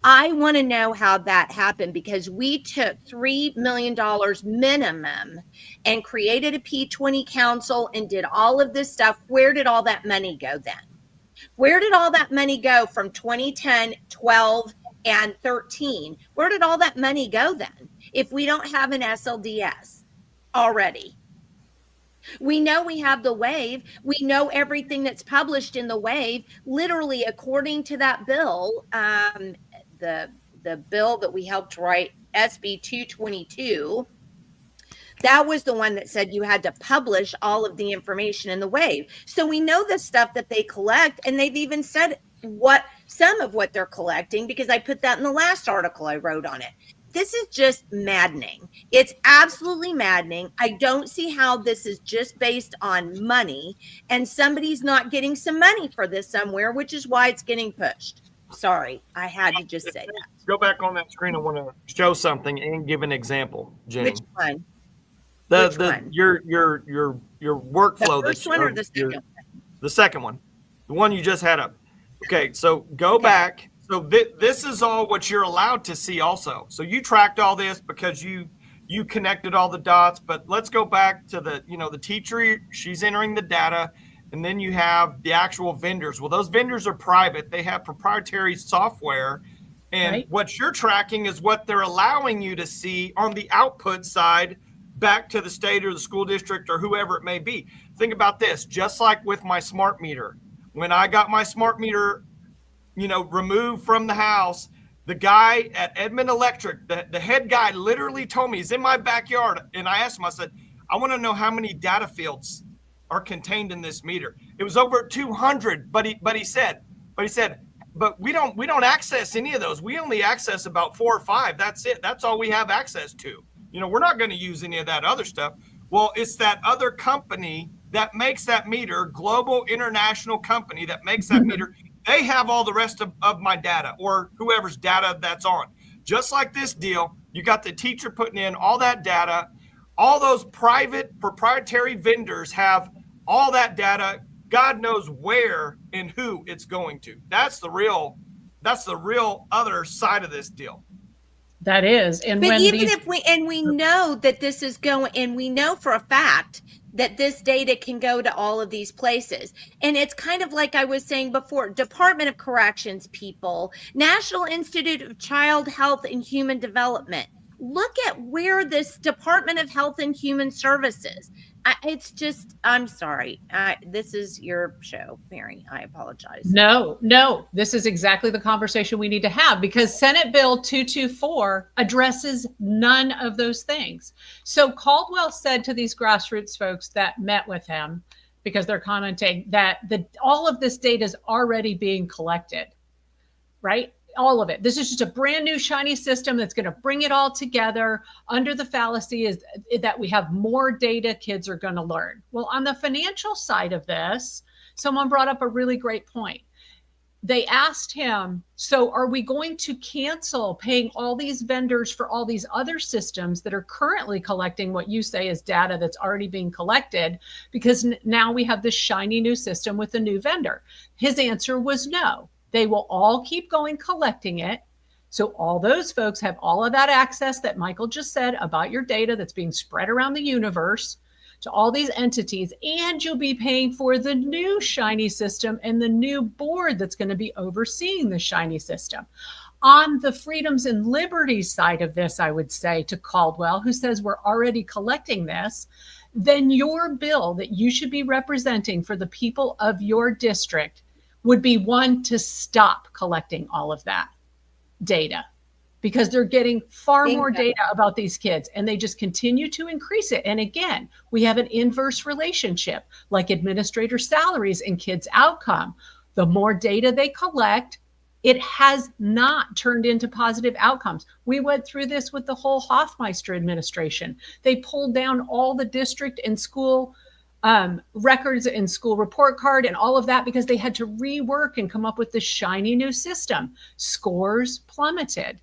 I want to know how that happened, because we took $3 million minimum and created a P20 council and did all of this stuff. Where did all that money go then? Where did all that money go from 2010, 12, and 13? Where did all that money go then if we don't have an SLDS already? We know we have the WAVE. We know everything that's published in the WAVE. Literally, according to that bill, the bill that we helped write, SB224, that was the one that said you had to publish all of the information in the WAVE. So we know the stuff that they collect, and they've even said what some of what they're collecting, because I put that in the last article I wrote on it. This is just maddening. It's absolutely maddening. I don't see how this is just based on money and somebody's not getting some money for this somewhere, which is why it's getting pushed. Sorry, I had to just say that. Go back on that screen. I want to show something and give an example, Jenny. Which one? Which one? Your workflow. The first one or the second one? The second one. The one you just had up. Okay, so go back. So this is all what you're allowed to see also. So you tracked all this because you connected all the dots, but let's go back to the teacher, she's entering the data, and then you have the actual vendors. Well, those vendors are private. They have proprietary software, and what you're tracking is what they're allowing you to see on the output side back to the state or the school district or whoever it may be. Think about this, just like with my smart meter. When I got my smart meter removed from the house, the guy at Edmond Electric, the head guy literally told me, he's in my backyard. And I asked him, I said, I want to know how many data fields are contained in this meter. It was over 200, but he said, but we don't access any of those. We only access about 4 or 5. That's it. That's all we have access to. We're not going to use any of that other stuff. Well, it's that other company that makes that meter, global international company that makes that meter. They have all the rest of my data or whoever's data that's on. Just like this deal, you got the teacher putting in all that data. All those private proprietary vendors have all that data. God knows where and who it's going to. That's the real other side of this deal. That is. And but even if we know that this is going, and we know for a fact that this data can go to all of these places. And it's kind of like I was saying before, Department of Corrections people, National Institute of Child Health and Human Development. Look at where this Department of Health and Human Services. It's just, I'm sorry. This is your show, Mary. I apologize. No, this is exactly the conversation we need to have, because Senate Bill 224 addresses none of those things. So Caldwell said to these grassroots folks that met with him, because they're commenting that all of this data is already being collected, right? All of it. This is just a brand new shiny system that's going to bring it all together under the fallacy is that we have more data kids are going to learn. Well, on the financial side of this, someone brought up a really great point. They asked him, so are we going to cancel paying all these vendors for all these other systems that are currently collecting what you say is data that's already being collected, because now we have this shiny new system with a new vendor? His answer was no. They will all keep going collecting it. So all those folks have all of that access that Michael just said about your data that's being spread around the universe to all these entities. And you'll be paying for the new shiny system and the new board that's going to be overseeing the shiny system. On the freedoms and liberties side of this, I would say to Caldwell, who says we're already collecting this, then your bill that you should be representing for the people of your district would be one to stop collecting all of that data, because they're getting far more data about these kids and they just continue to increase it. And again, we have an inverse relationship, like administrator salaries and kids' outcome. The more data they collect, it has not turned into positive outcomes. We went through this with the whole Hoffmeister administration. They pulled down all the district and school records and school report card and all of that because they had to rework and come up with this shiny new system. Scores plummeted.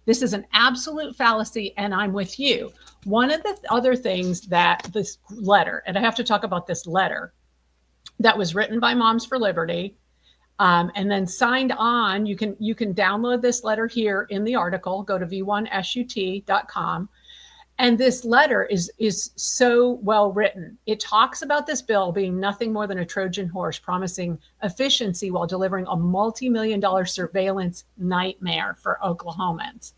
This is an absolute fallacy, and I'm with you. One of the other things that this letter, and I have to talk about this letter that was written by Moms for Liberty, and then signed on. You can download this letter here in the article. Go to V1SUT.com. And this letter is so well written. It talks about this bill being nothing more than a Trojan horse promising efficiency while delivering a multi-million-dollar surveillance nightmare for Oklahomans.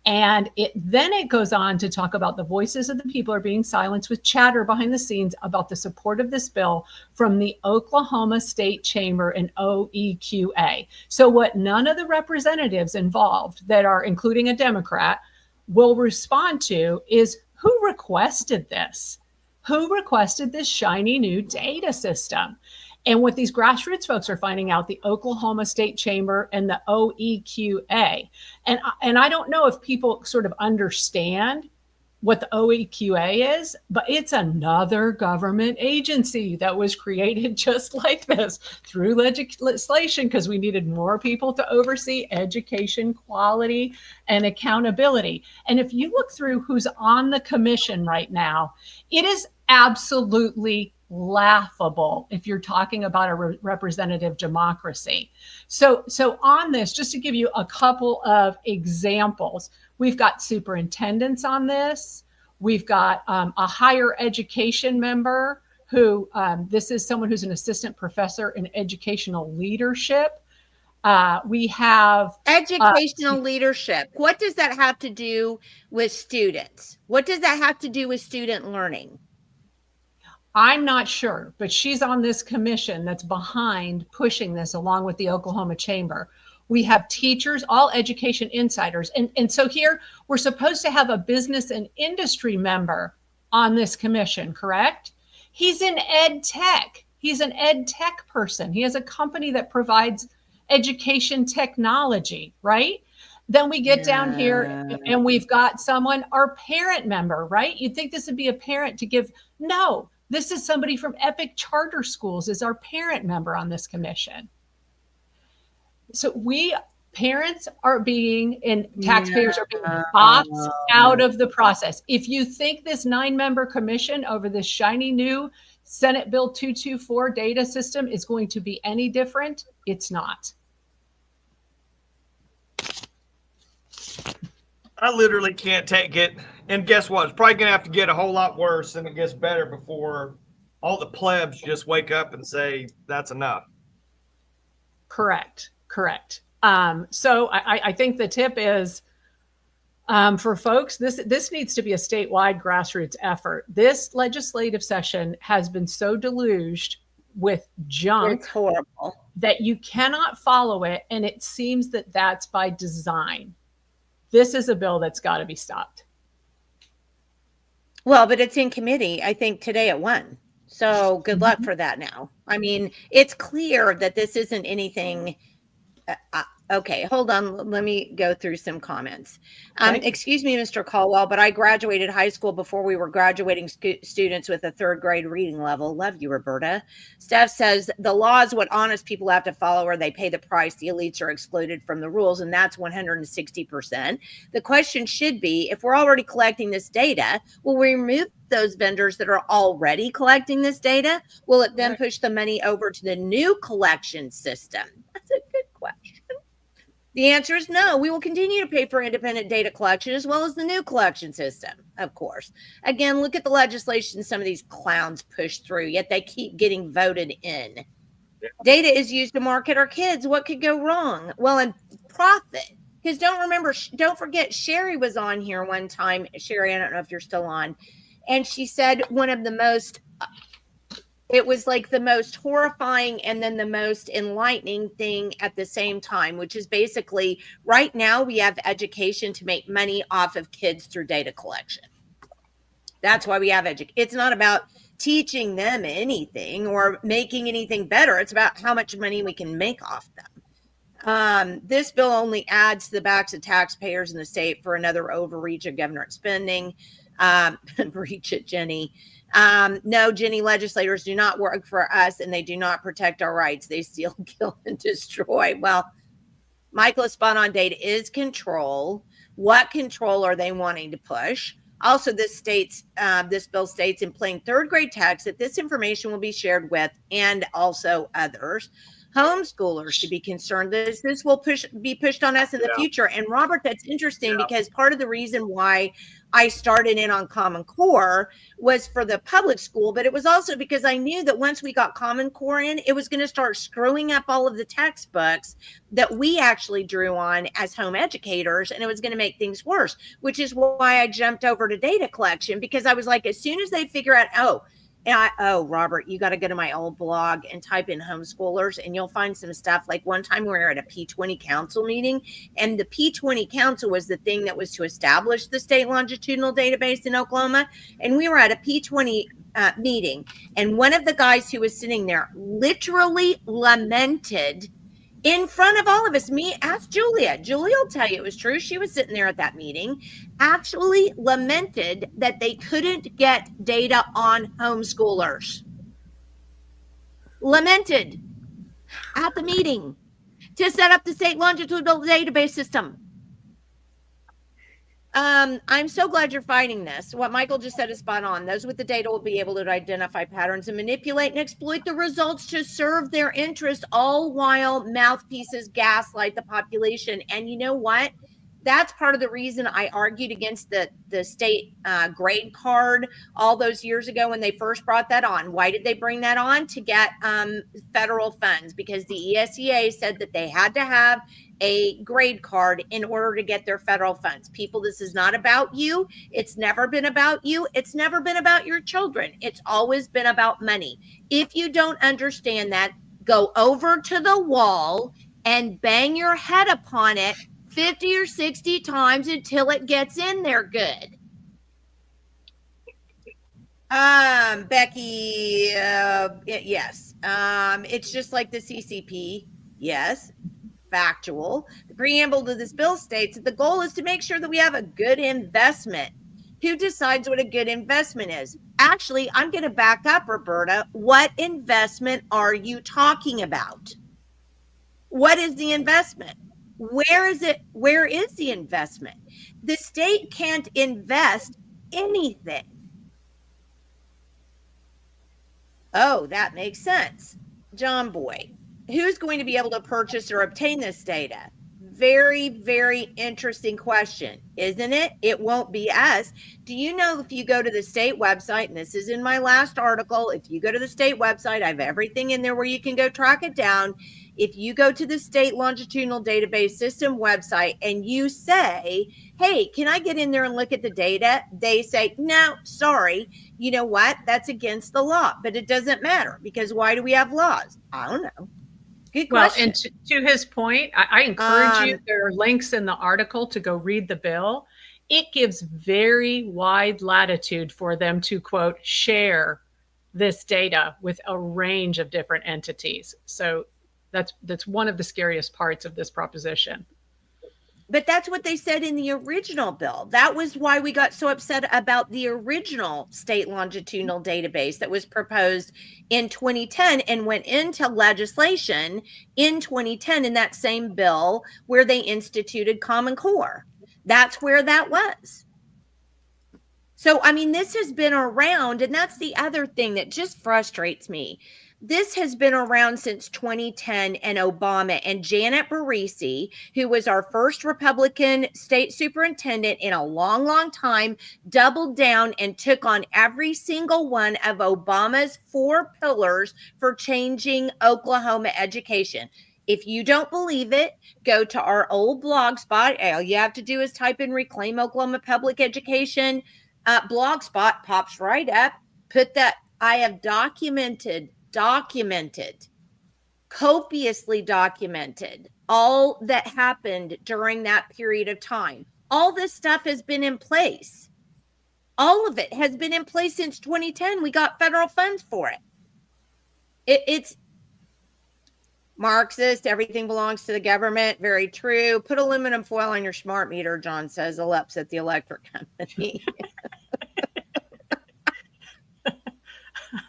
And then it goes on to talk about the voices of the people are being silenced with chatter behind the scenes about the support of this bill from the Oklahoma State Chamber and OEQA. So what none of the representatives involved that are, including a Democrat, will respond to is who requested this? Who requested this shiny new data system? And what these grassroots folks are finding out, the Oklahoma State Chamber and the OEQA, and I don't know if people sort of understand what the OEQA is, but it's another government agency that was created just like this through legislation because we needed more people to oversee education quality and accountability. And if you look through who's on the commission right now, it is absolutely laughable if you're talking about a representative democracy. So on this, just to give you a couple of examples, we've got superintendents on this. We've got a higher education member who, this is someone who's an assistant professor in educational leadership. We have educational leadership. What does that have to do with students? What does that have to do with student learning? I'm not sure, but she's on this commission that's behind pushing this along with the Oklahoma Chamber. We have teachers, all education insiders. And so here we're supposed to have a business and industry member on this commission, correct? He's in ed tech. He's an ed tech person. He has a company that provides education technology, right? Then we get down here and we've got someone, our parent member, right? You'd think this would be a parent to give. No, this is somebody from Epic Charter Schools is our parent member on this commission. So parents are being, and taxpayers are being boxed out of the process. If you think this 9-member commission over this shiny new Senate Bill 224 data system is going to be any different, it's not. I literally can't take it. And guess what? It's probably going to have to get a whole lot worse and it gets better before all the plebs just wake up and say, that's enough. Correct. So I think the tip is for folks, this needs to be a statewide grassroots effort. This legislative session has been so deluged with junk. It's horrible. That you cannot follow it. And it seems that that's by design. This is a bill that's got to be stopped. Well, but it's in committee, I think, today at 1. So good luck for that now. I mean, it's clear that this isn't anything. Okay, hold on. Let me go through some comments. Excuse me, Mr. Caldwell, but I graduated high school before we were graduating students with a 3rd grade reading level. Love you, Roberta. Steph says the law is what honest people have to follow or they pay the price. The elites are excluded from the rules, and that's 160%. The question should be, if we're already collecting this data, will we remove those vendors that are already collecting this data? Will it then push the money over to the new collection system? That's a good question. The answer is no. We will continue to pay for independent data collection as well as the new collection system, of course. Again, look at the legislation some of these clowns push through, yet they keep getting voted in. Yeah. Data is used to market our kids. What could go wrong? Well, and profit. Because don't forget, Sherry was on here one time. Sherry, I don't know if you're still on. And she said one of the most... It was like the most horrifying and then the most enlightening thing at the same time, which is basically right now we have education to make money off of kids through data collection. That's why we have education. It's not about teaching them anything or making anything better. It's about how much money we can make off them. This bill only adds to the backs of taxpayers in the state for another overreach of government spending. Breach it, Jenny. No, Jenny, legislators do not work for us and they do not protect our rights. They steal, kill, and destroy. Well, Michael is spot on. Data is control. What control are they wanting to push? Also, this bill states in plain 3rd grade text that this information will be shared with and also others. Homeschoolers should be concerned that this will be pushed on us in the future. And Robert, that's interesting because part of the reason why I started in on Common Core was for the public school, but it was also because I knew that once we got Common Core in, it was going to start screwing up all of the textbooks that we actually drew on as home educators, and it was going to make things worse, which is why I jumped over to data collection, because I was like, as soon as they figure out, Robert, you got to go to my old blog and type in homeschoolers, and you'll find some stuff. Like one time we were at a P20 council meeting, and the P20 council was the thing that was to establish the state longitudinal database in Oklahoma. And we were at a P20 meeting, and one of the guys who was sitting there literally lamented in front of all of us. Me, ask Julia. Julia will tell you it was true. She was sitting there at that meeting, actually lamented that they couldn't get data on homeschoolers. Lamented at the meeting to set up the state longitudinal database system. I'm so glad you're fighting this. What Michael just said is spot on. Those with the data will be able to identify patterns and manipulate and exploit the results to serve their interests, all while mouthpieces gaslight the population. And you know what? That's part of the reason I argued against the state grade card all those years ago when they first brought that on. Why did they bring that on? To get federal funds, because the ESEA said that they had to have a grade card in order to get their federal funds. People, this is not about you. It's never been about you. It's never been about your children. It's always been about money. If you don't understand that, go over to the wall and bang your head upon it 50 or 60 times until it gets in there good. Becky, yes. It's just like the CCP. Yes. Factual. The preamble to this bill states that the goal is to make sure that we have a good investment. Who decides what a good investment is? Actually, I'm going to back up, Roberta. What investment are you talking about? What is the investment? Where is it? Where is the investment? The state can't invest anything. Oh, that makes sense. John Boy. Who's going to be able to purchase or obtain this data? Very, very interesting question, isn't it? It won't be us. Do you know, if you go to the state website, and this is in my last article, if you go to the state website, I have everything in there where you can go track it down. If you go to the state longitudinal database system website and you say, hey, can I get in there and look at the data? They say, no, sorry. You know what? That's against the law, but it doesn't matter, because why do we have laws? I don't know. Good question. Well, and to his point, I encourage you, there are links in the article to go read the bill. It gives very wide latitude for them to, quote, share this data with a range of different entities. So that's one of the scariest parts of this proposition. But that's what they said in the original bill. That was why we got so upset about the original state longitudinal database that was proposed in 2010 and went into legislation in 2010 in that same bill where they instituted Common Core. That's where that was. So, I mean, this has been around, and that's the other thing that just frustrates me. This has been around since 2010 and Obama, and Janet Barisi, who was our first Republican state superintendent in a long, long time, doubled down and took on every single one of Obama's 4 pillars for changing Oklahoma education. If you don't believe it, go to our old blog spot. All you have to do is type in Reclaim Oklahoma Public Education blog spot, pops right up. Put that, I have documented, copiously documented all that happened during that period of time. All this stuff has been in place. All of it has been in place since 2010. We got federal funds for it. It's Marxist. Everything belongs to the government. Very true. Put aluminum foil on your smart meter, John says. It'll upset the electric company.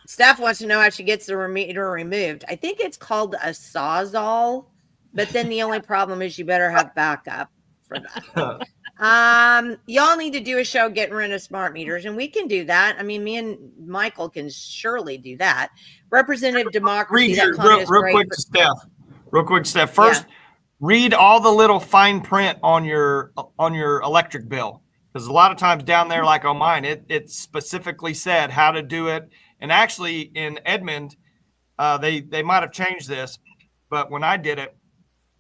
Steph wants to know how she gets the meter removed. I think it's called a Sawzall, but then the only problem is you better have backup for that. Y'all need to do a show getting rid of smart meters, and we can do that. I mean, me and Michael can surely do that. Representative democracy. Real quick, Steph. First, read all the little fine print on your electric bill, because a lot of times down there, like on mine, it specifically said how to do it. And actually, in Edmond, they might have changed this, but when I did it,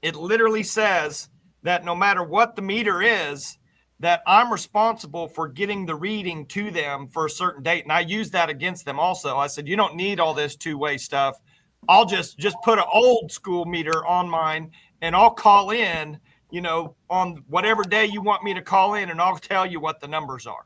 it literally says that no matter what the meter is, that I'm responsible for getting the reading to them for a certain date. And I use that against them also. I said, you don't need all this two-way stuff. I'll just put an old school meter on mine, and I'll call in, on whatever day you want me to call in, and I'll tell you what the numbers are.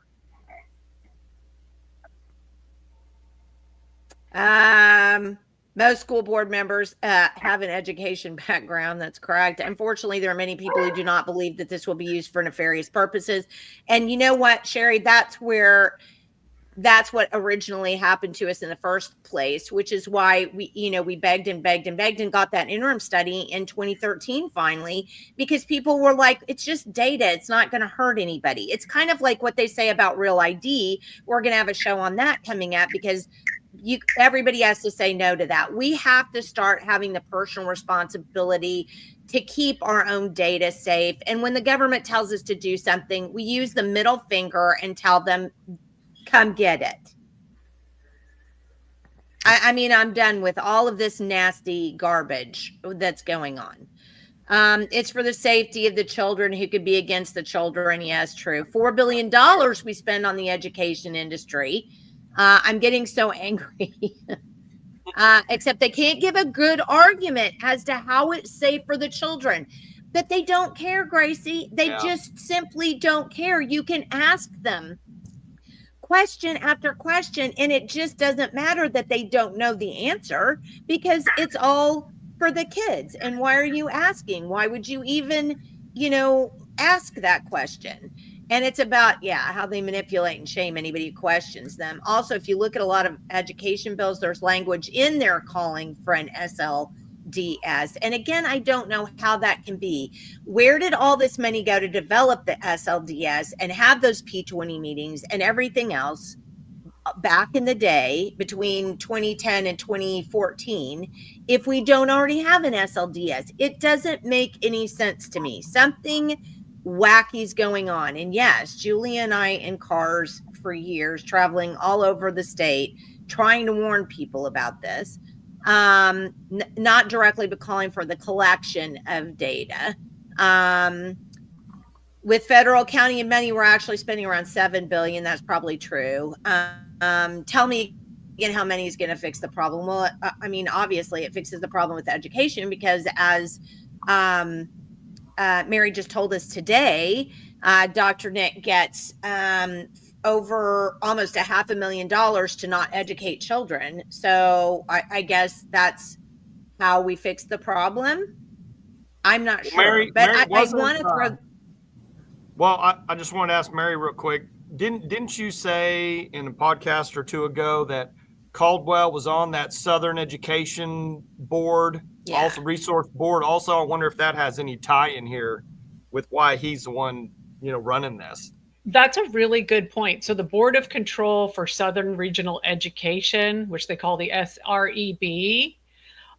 Most school board members have an education background. That's correct. Unfortunately, there are many people who do not believe that this will be used for nefarious purposes. And you know what, Sherry, that's what originally happened to us in the first place, which is why we begged and got that interim study in 2013 finally, because people were like, it's just data. It's not going to hurt anybody. It's kind of like what they say about Real ID. We're going to have a show on that coming up because everybody has to say no to that. We have to start having the personal responsibility to keep our own data safe. And when the government tells us to do something, we use the middle finger and tell them, come get it. I mean, I'm done with all of this nasty garbage that's going on. It's for the safety of the children who could be against the children. Yes, true. $4 billion we spend on the education industry. I'm getting so angry, except they can't give a good argument as to how it's safe for the children. But they don't care, Gracie. They just simply don't care. You can ask them question after question, and it just doesn't matter that they don't know the answer because it's all for the kids. And why are you asking? Why would you even, ask that question? And it's about, how they manipulate and shame anybody who questions them. Also, if you look at a lot of education bills, there's language in there calling for an SLDS. And again, I don't know how that can be. Where did all this money go to develop the SLDS and have those P20 meetings and everything else back in the day between 2010 and 2014 if we don't already have an SLDS? It doesn't make any sense to me. Something wacky's going on. And yes, Julie and I in cars for years, traveling all over the state, trying to warn people about this. Not directly, but calling for the collection of data. With federal, county, and money, we're actually spending around $7 billion. That's probably true. Tell me again how money is going to fix the problem. Well, I mean, obviously, it fixes the problem with education because as Mary just told us today, Dr. Nick gets over almost $500,000 to not educate children. So I guess that's how we fix the problem. I'm not sure, Mary, but Mary, I want to throw. Well, I just wanted to ask Mary real quick. Didn't you say in a podcast or two ago that Caldwell was on that Southern Education Board, also resource board? Also, I wonder if that has any tie in here with why he's the one, running this. That's a really good point. So the Board of Control for Southern Regional Education, which they call the SREB,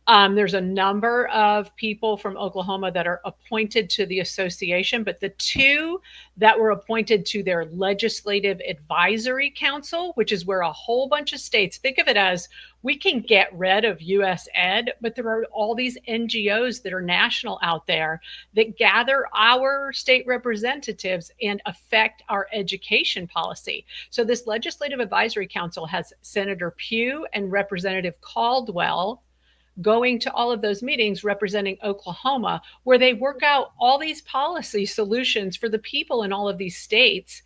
there's a number of people from Oklahoma that are appointed to the association, but the two that were appointed to their Legislative Advisory Council, which is where a whole bunch of states, think of it as we can get rid of US Ed, but there are all these NGOs that are national out there that gather our state representatives and affect our education policy. So this Legislative Advisory Council has Senator Pugh and Representative Caldwell going to all of those meetings representing Oklahoma, where they work out all these policy solutions for the people in all of these states,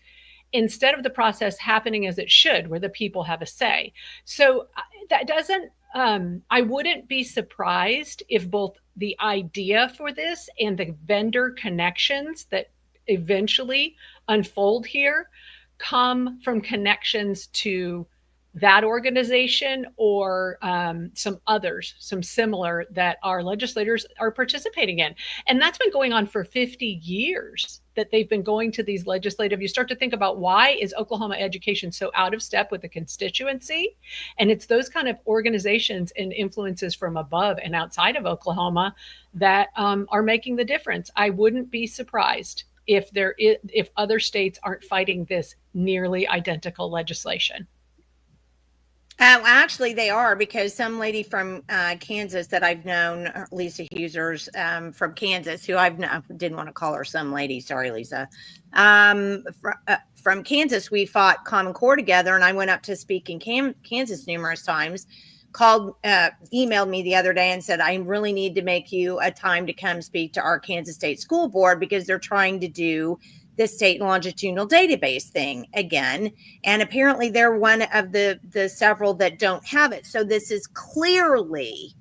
instead of the process happening as it should, where the people have a say. So that doesn't, I wouldn't be surprised if both the idea for this and the vendor connections that eventually unfold here come from connections to that organization or some others, some similar that our legislators are participating in. And that's been going on for 50 years that they've been going to these legislative. You start to think about why is Oklahoma education so out of step with the constituency? And it's those kind of organizations and influences from above and outside of Oklahoma that are making the difference. I wouldn't be surprised if other states aren't fighting this nearly identical legislation. Actually, they are, because some lady from Kansas that I've known, Lisa Husers from Kansas, who didn't want to call her some lady. Sorry, Lisa. From Kansas, we fought Common Core together, and I went up to speak in Kansas numerous times. Emailed me the other day and said, I really need to make you a time to come speak to our Kansas State School Board, because they're trying to do the state longitudinal database thing again. And apparently they're one of the several that don't have it. So this is clearly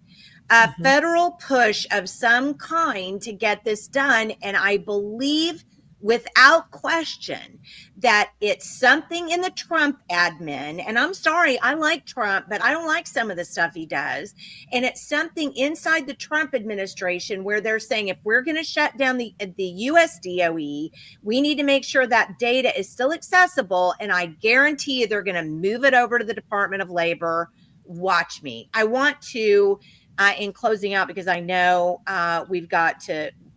a federal push of some kind to get this done. And I believe without question that it's something in the Trump admin. And I'm sorry, I like Trump, but I don't like some of the stuff he does. And it's something inside the Trump administration where they're saying, if we're going to shut down the US DOE, we need to make sure that data is still accessible. And I guarantee you they're going to move it over to the Department of Labor. Watch me. I want to, in closing out, because I know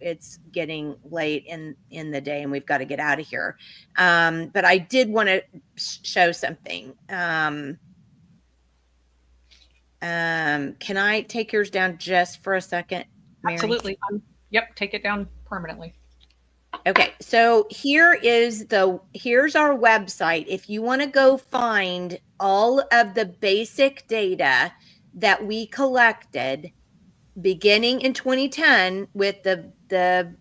it's getting late in the day and we've got to get out of here. But I did want to show something. Can I take yours down just for a second, Mary? Absolutely. Yep. Take it down permanently. Okay. So here's our website. If you want to go find all of the basic data that we collected beginning in 2010 with the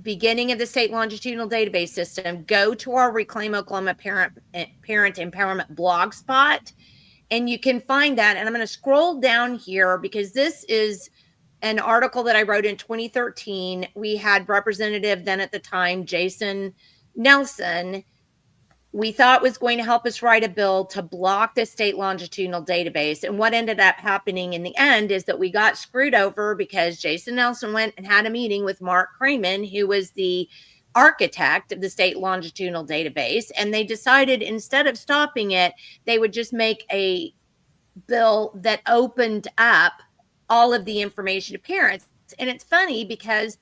beginning of the state longitudinal database system, go to our Reclaim Oklahoma Parent Empowerment blog spot, and you can find that. And I'm going to scroll down here because this is an article that I wrote in 2013. We had Representative then at the time, Jason Nelson, we thought was going to help us write a bill to block the state longitudinal database. And what ended up happening in the end is that we got screwed over because Jason Nelson went and had a meeting with Mark Cramen, who was the architect of the state longitudinal database. And they decided instead of stopping it, they would just make a bill that opened up all of the information to parents. And it's funny because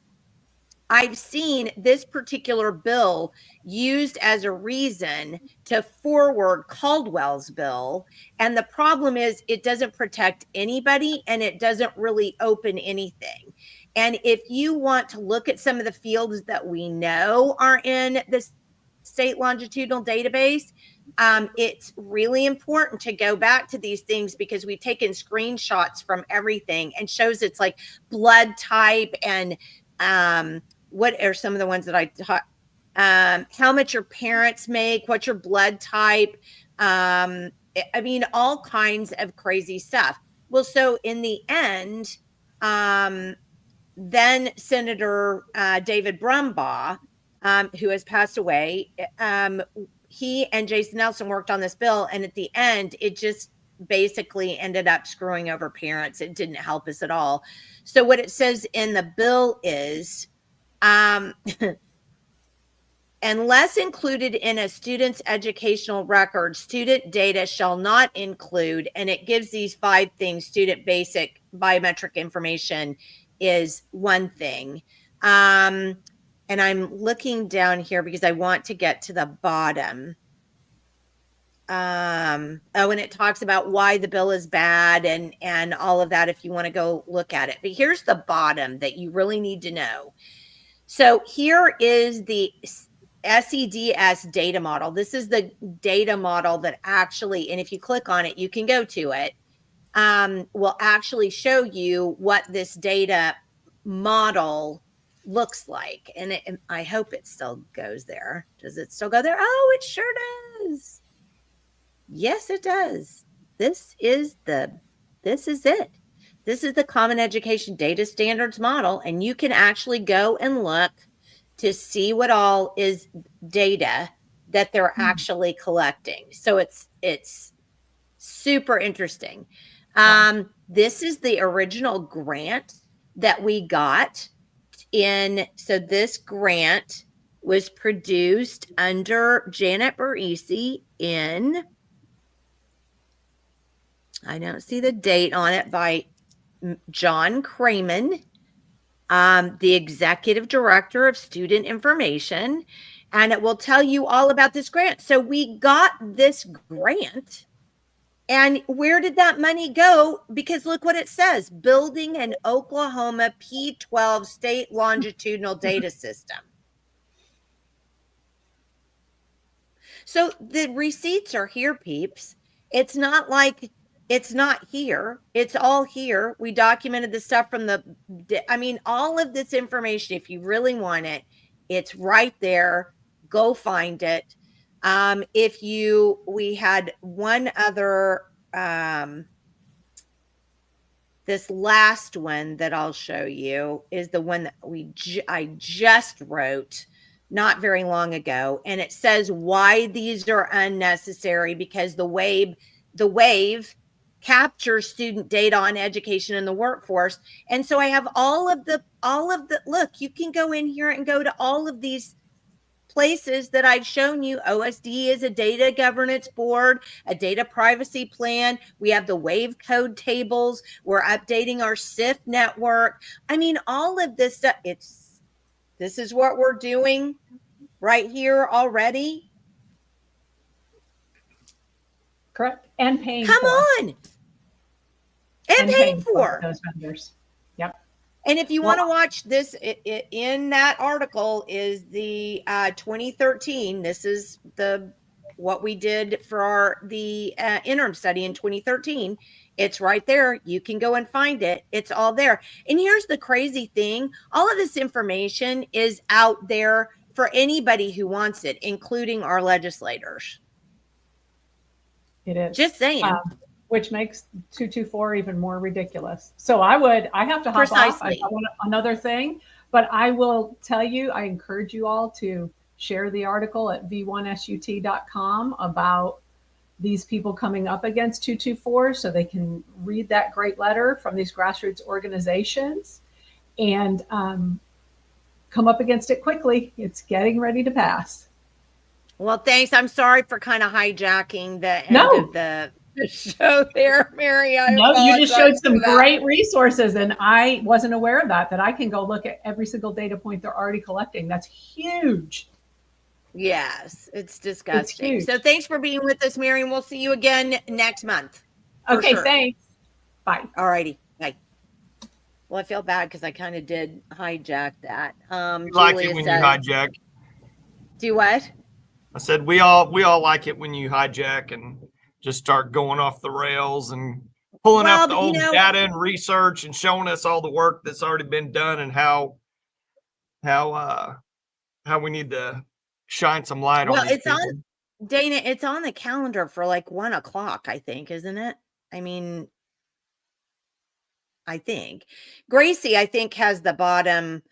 I've seen this particular bill used as a reason to forward Caldwell's bill. And the problem is it doesn't protect anybody and it doesn't really open anything. And if you want to look at some of the fields that we know are in the state longitudinal database, it's really important to go back to these things because we've taken screenshots from everything and shows it's like blood type and what are some of the ones that I taught? How much your parents make, what's your blood type? I mean, all kinds of crazy stuff. Well, so in the end, then Senator David Brumbaugh, who has passed away, he and Jason Nelson worked on this bill. And at the end, it just basically ended up screwing over parents. It didn't help us at all. So what it says in the bill is, unless included in a student's educational record, student data shall not include, and it gives these 5 things. Student basic biometric information is one thing. And I'm looking down here because I want to get to the bottom. And it talks about why the bill is bad and all of that if you want to go look at it. But here's the bottom that you really need to know. So here is the SEDS data model. This is the data model that actually, and if you click on it, you can go to it, will actually show you what this data model looks like. And I hope it still goes there. Does it still go there? Oh, it sure does. Yes, it does. This is it. This is the Common Education Data Standards Model, and you can actually go and look to see what all is data that they're actually collecting. So it's super interesting. This is the original grant that we got in. So this grant was produced under Janet Barisi in, I don't see the date on it, by John Cramen, the executive director of student information, and it will tell you all about this grant. So we got this grant And where did that money go? Because look what it says, building an Oklahoma P12 state longitudinal data system. So the receipts are here, peeps. It's not like it's not here. It's all here. We documented the stuff from all of this information, if you really want it, it's right there. Go find it. We had one other, this last one that I'll show you is the one that I just wrote not very long ago. And it says why these are unnecessary, because the wave captures student data on education in the workforce. And so I have all of the, look, you can go in here and go to all of these places that I've shown you. OSD is a data governance board, a data privacy plan. We have the wave code tables. We're updating our SIF network. I mean, all of this stuff, this is what we're doing right here already. Correct. And paying Come for. on. And paying for those vendors. Yep. And if you want to watch this, in that article is the 2013. This is what we did for the interim study in 2013. It's right there. You can go and find it. It's all there. And here's the crazy thing. All of this information is out there for anybody who wants it, including our legislators. It is. Just saying. Which makes 224 even more ridiculous. So I have to hop off. I want another thing, but I will tell you, I encourage you all to share the article at V1SUT.com about these people coming up against 224 so they can read that great letter from these grassroots organizations and come up against it quickly. It's getting ready to pass. Well, thanks. I'm sorry for kind of hijacking the end of the show there, Mary. You just showed some great resources, and I wasn't aware of that I can go look at every single data point they're already collecting. That's huge. Yes, it's disgusting. So thanks for being with us, Mary, and we'll see you again next month. Okay, thanks. Bye. All righty. Bye. Well, I feel bad because I kind of did hijack that. Like it when you hijack. Do what? I said we all like it when you hijack and just start going off the rails and pulling up the old data and research and showing us all the work that's already been done and how we need to shine some light on these people. Dana, it's on the calendar for like 1 o'clock, I think, isn't it? I mean, I think Gracie, I think, has the bottom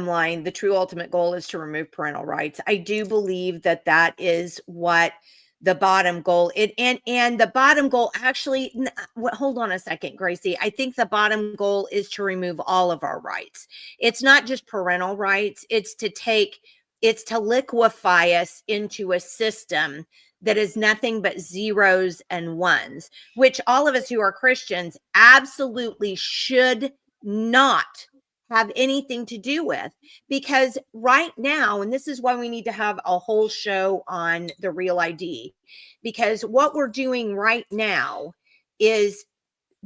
line. The true ultimate goal is to remove parental rights. I do believe that is what the bottom goal and the bottom goal actually, hold on a second, Gracie. I think the bottom goal is to remove all of our rights. It's not just parental rights. It's to liquefy us into a system that is nothing but zeros and ones, which all of us who are Christians absolutely should not have anything to do with, because right now, and this is why we need to have a whole show on the Real ID, because what we're doing right now is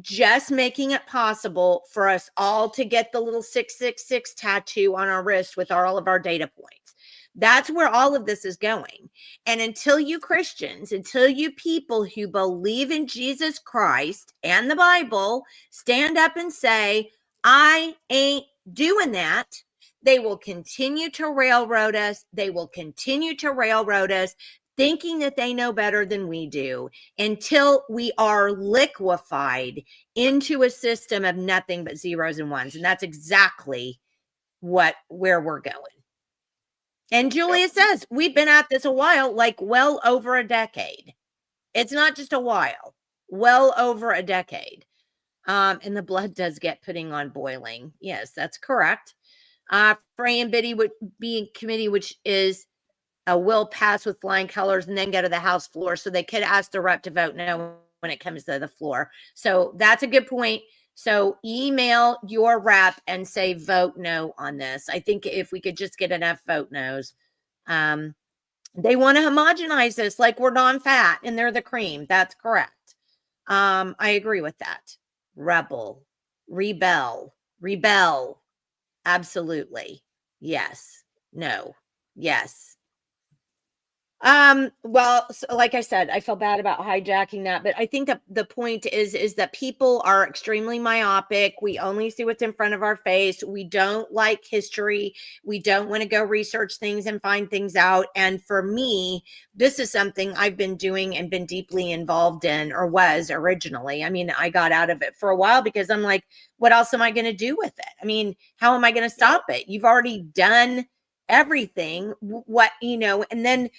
just making it possible for us all to get the little 666 tattoo on our wrist with all of our data points. That's where all of this is going. And until you Christians, until you people who believe in Jesus Christ and the Bible stand up and say, I ain't doing that, they will continue to railroad us. They will continue to railroad us, thinking that they know better than we do, until we are liquefied into a system of nothing but zeros and ones. And that's exactly where we're going. And Julia says, we've been at this a while, like well over a decade. It's not just a while, well over a decade. And the blood does get putting on boiling. Yes, that's correct. Frey and Biddy would be in committee, which is a will pass with flying colors and then go to the House floor. So they could ask the rep to vote no when it comes to the floor. So that's a good point. So email your rep and say vote no on this. I think if we could just get enough vote no's, They want to homogenize us like we're non-fat and they're the cream. That's correct. I agree with that. Rebel, rebel, rebel. Absolutely. Yes. No. Yes. Well, so like I said, I feel bad about hijacking that, but I think that the point is that people are extremely myopic. We only see what's in front of our face. We don't like history. We don't want to go research things and find things out. And for me, this is something I've been doing and been deeply involved in, or was originally. I mean, I got out of it for a while because I'm like, what else am I going to do with it? I mean, how am I going to stop it? You've already done everything. What, and then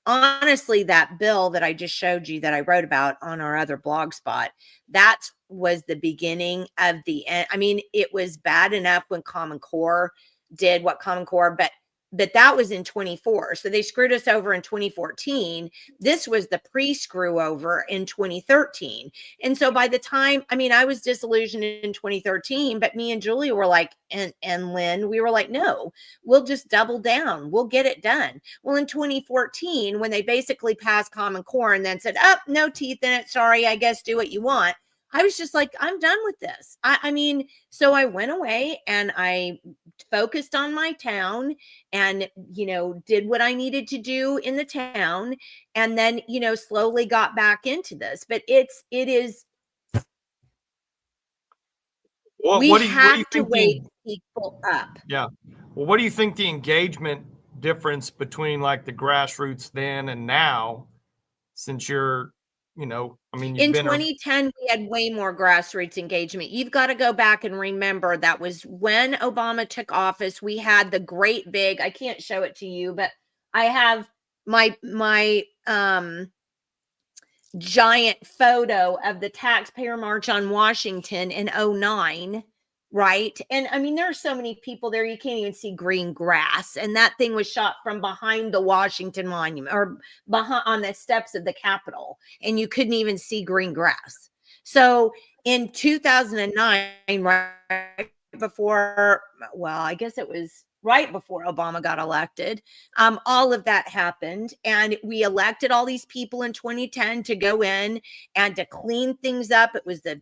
honestly, that bill that I just showed you that I wrote about on our other blog spot, that was the beginning of the end. I mean, it was bad enough when Common Core did what Common Core, but that was in 24. So they screwed us over in 2014. This was the pre-screw over in 2013. And so by the time, I mean, I was disillusioned in 2013, but me and Julie were like, and Lynn, we were like, no, we'll just double down. We'll get it done. Well, in 2014, when they basically passed Common Core and then said, oh, no teeth in it. Sorry, I guess do what you want. I was just like, I'm done with this. I mean, so I went away and I focused on my town and, did what I needed to do in the town. And then, slowly got back into this, but it is, Well, we what do you have to think wake people up. Yeah. Well, what do you think the engagement difference between like the grassroots then and now, since you're, I mean, you've In been 2010, we had way more grassroots engagement. You've got to go back and remember that was when Obama took office. We had the great big, I can't show it to you, but I have my giant photo of the Taxpayer March on Washington in 2009. Right. And I mean, there are so many people there, you can't even see green grass. And that thing was shot from behind the Washington Monument or behind on the steps of the Capitol. And you couldn't even see green grass. So in 2009, right before, well, I guess it was right before Obama got elected, all of that happened. And we elected all these people in 2010 to go in and to clean things up. It was the,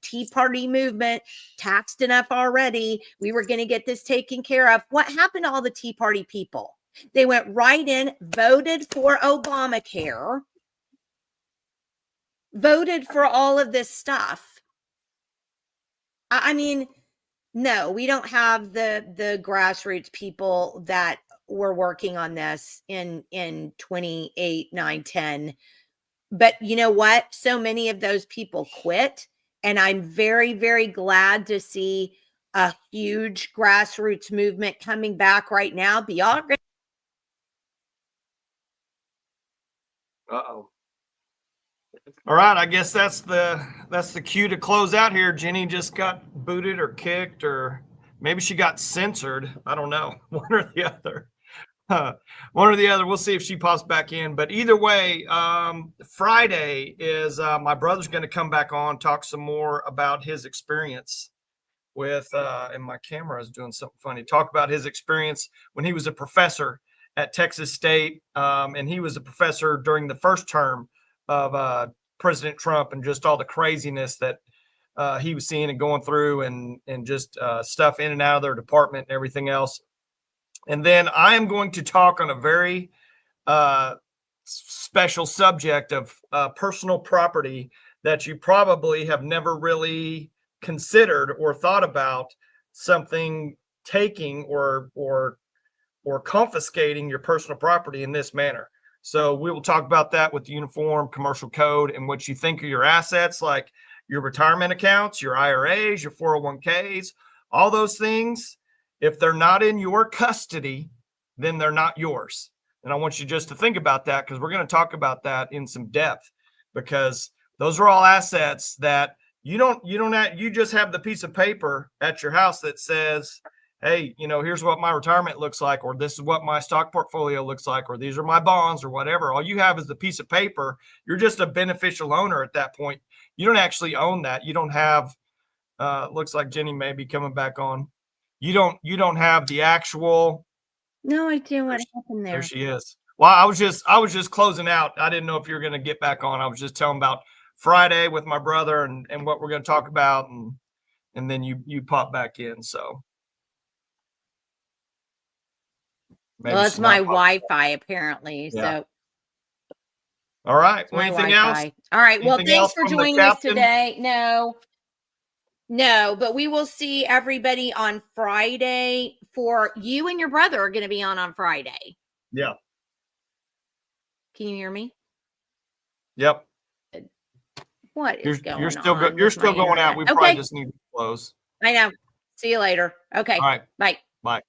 Tea Party movement, taxed enough already. We were going to get this taken care of. What happened to all the Tea Party people? They went right in, voted for Obamacare, voted for all of this stuff. I mean, no, we don't have the grassroots people that were working on this in 28, 9, 10. But you know what? So many of those people quit. And I'm very, very glad to see a huge grassroots movement coming back right now. Uh-oh. All right, I guess that's the cue to close out here. Jenny just got booted or kicked, or maybe she got censored. I don't know. One or the other. We'll see if she pops back in. But either way, Friday is my brother's going to come back on, talk some more about his experience with, and my camera is doing something funny. Talk about his experience when he was a professor at Texas State, and he was a professor during the first term of President Trump, and just all the craziness that he was seeing and going through, and just stuff in and out of their department and everything else. And then I am going to talk on a very special subject of personal property that you probably have never really considered or thought about, something taking or confiscating your personal property in this manner. So we will talk about that with the Uniform Commercial Code and what you think of your assets, like your retirement accounts, your IRAs, your 401ks, all those things. If they're not in your custody, then they're not yours. And I want you just to think about that, because we're going to talk about that in some depth, because those are all assets that you just have the piece of paper at your house that says, hey, here's what my retirement looks like, or this is what my stock portfolio looks like, or these are my bonds, or whatever. All you have is the piece of paper. You're just a beneficial owner at that point. You don't actually own that. You don't have, looks like Jenny may be coming back on. You don't have the actual. No idea what happened there. There she is. Well, I was just closing out. I didn't know if you were going to get back on. I was just telling about Friday with my brother and what we're going to talk about, and then you pop back in. So maybe Well, it's she's my not popping. Wi-Fi apparently. Yeah. So All right. it's my Anything Wi-Fi. else? All right. Well, Anything thanks else for from the joining us captain? today. No, but we will see everybody on Friday. For you and your brother are going to be on Friday. Yeah. Can you hear me? Yep. What is going on? You're still with my going out. internet? We Okay. probably just need to close. I know. See you later. Okay. All right. Bye. Bye.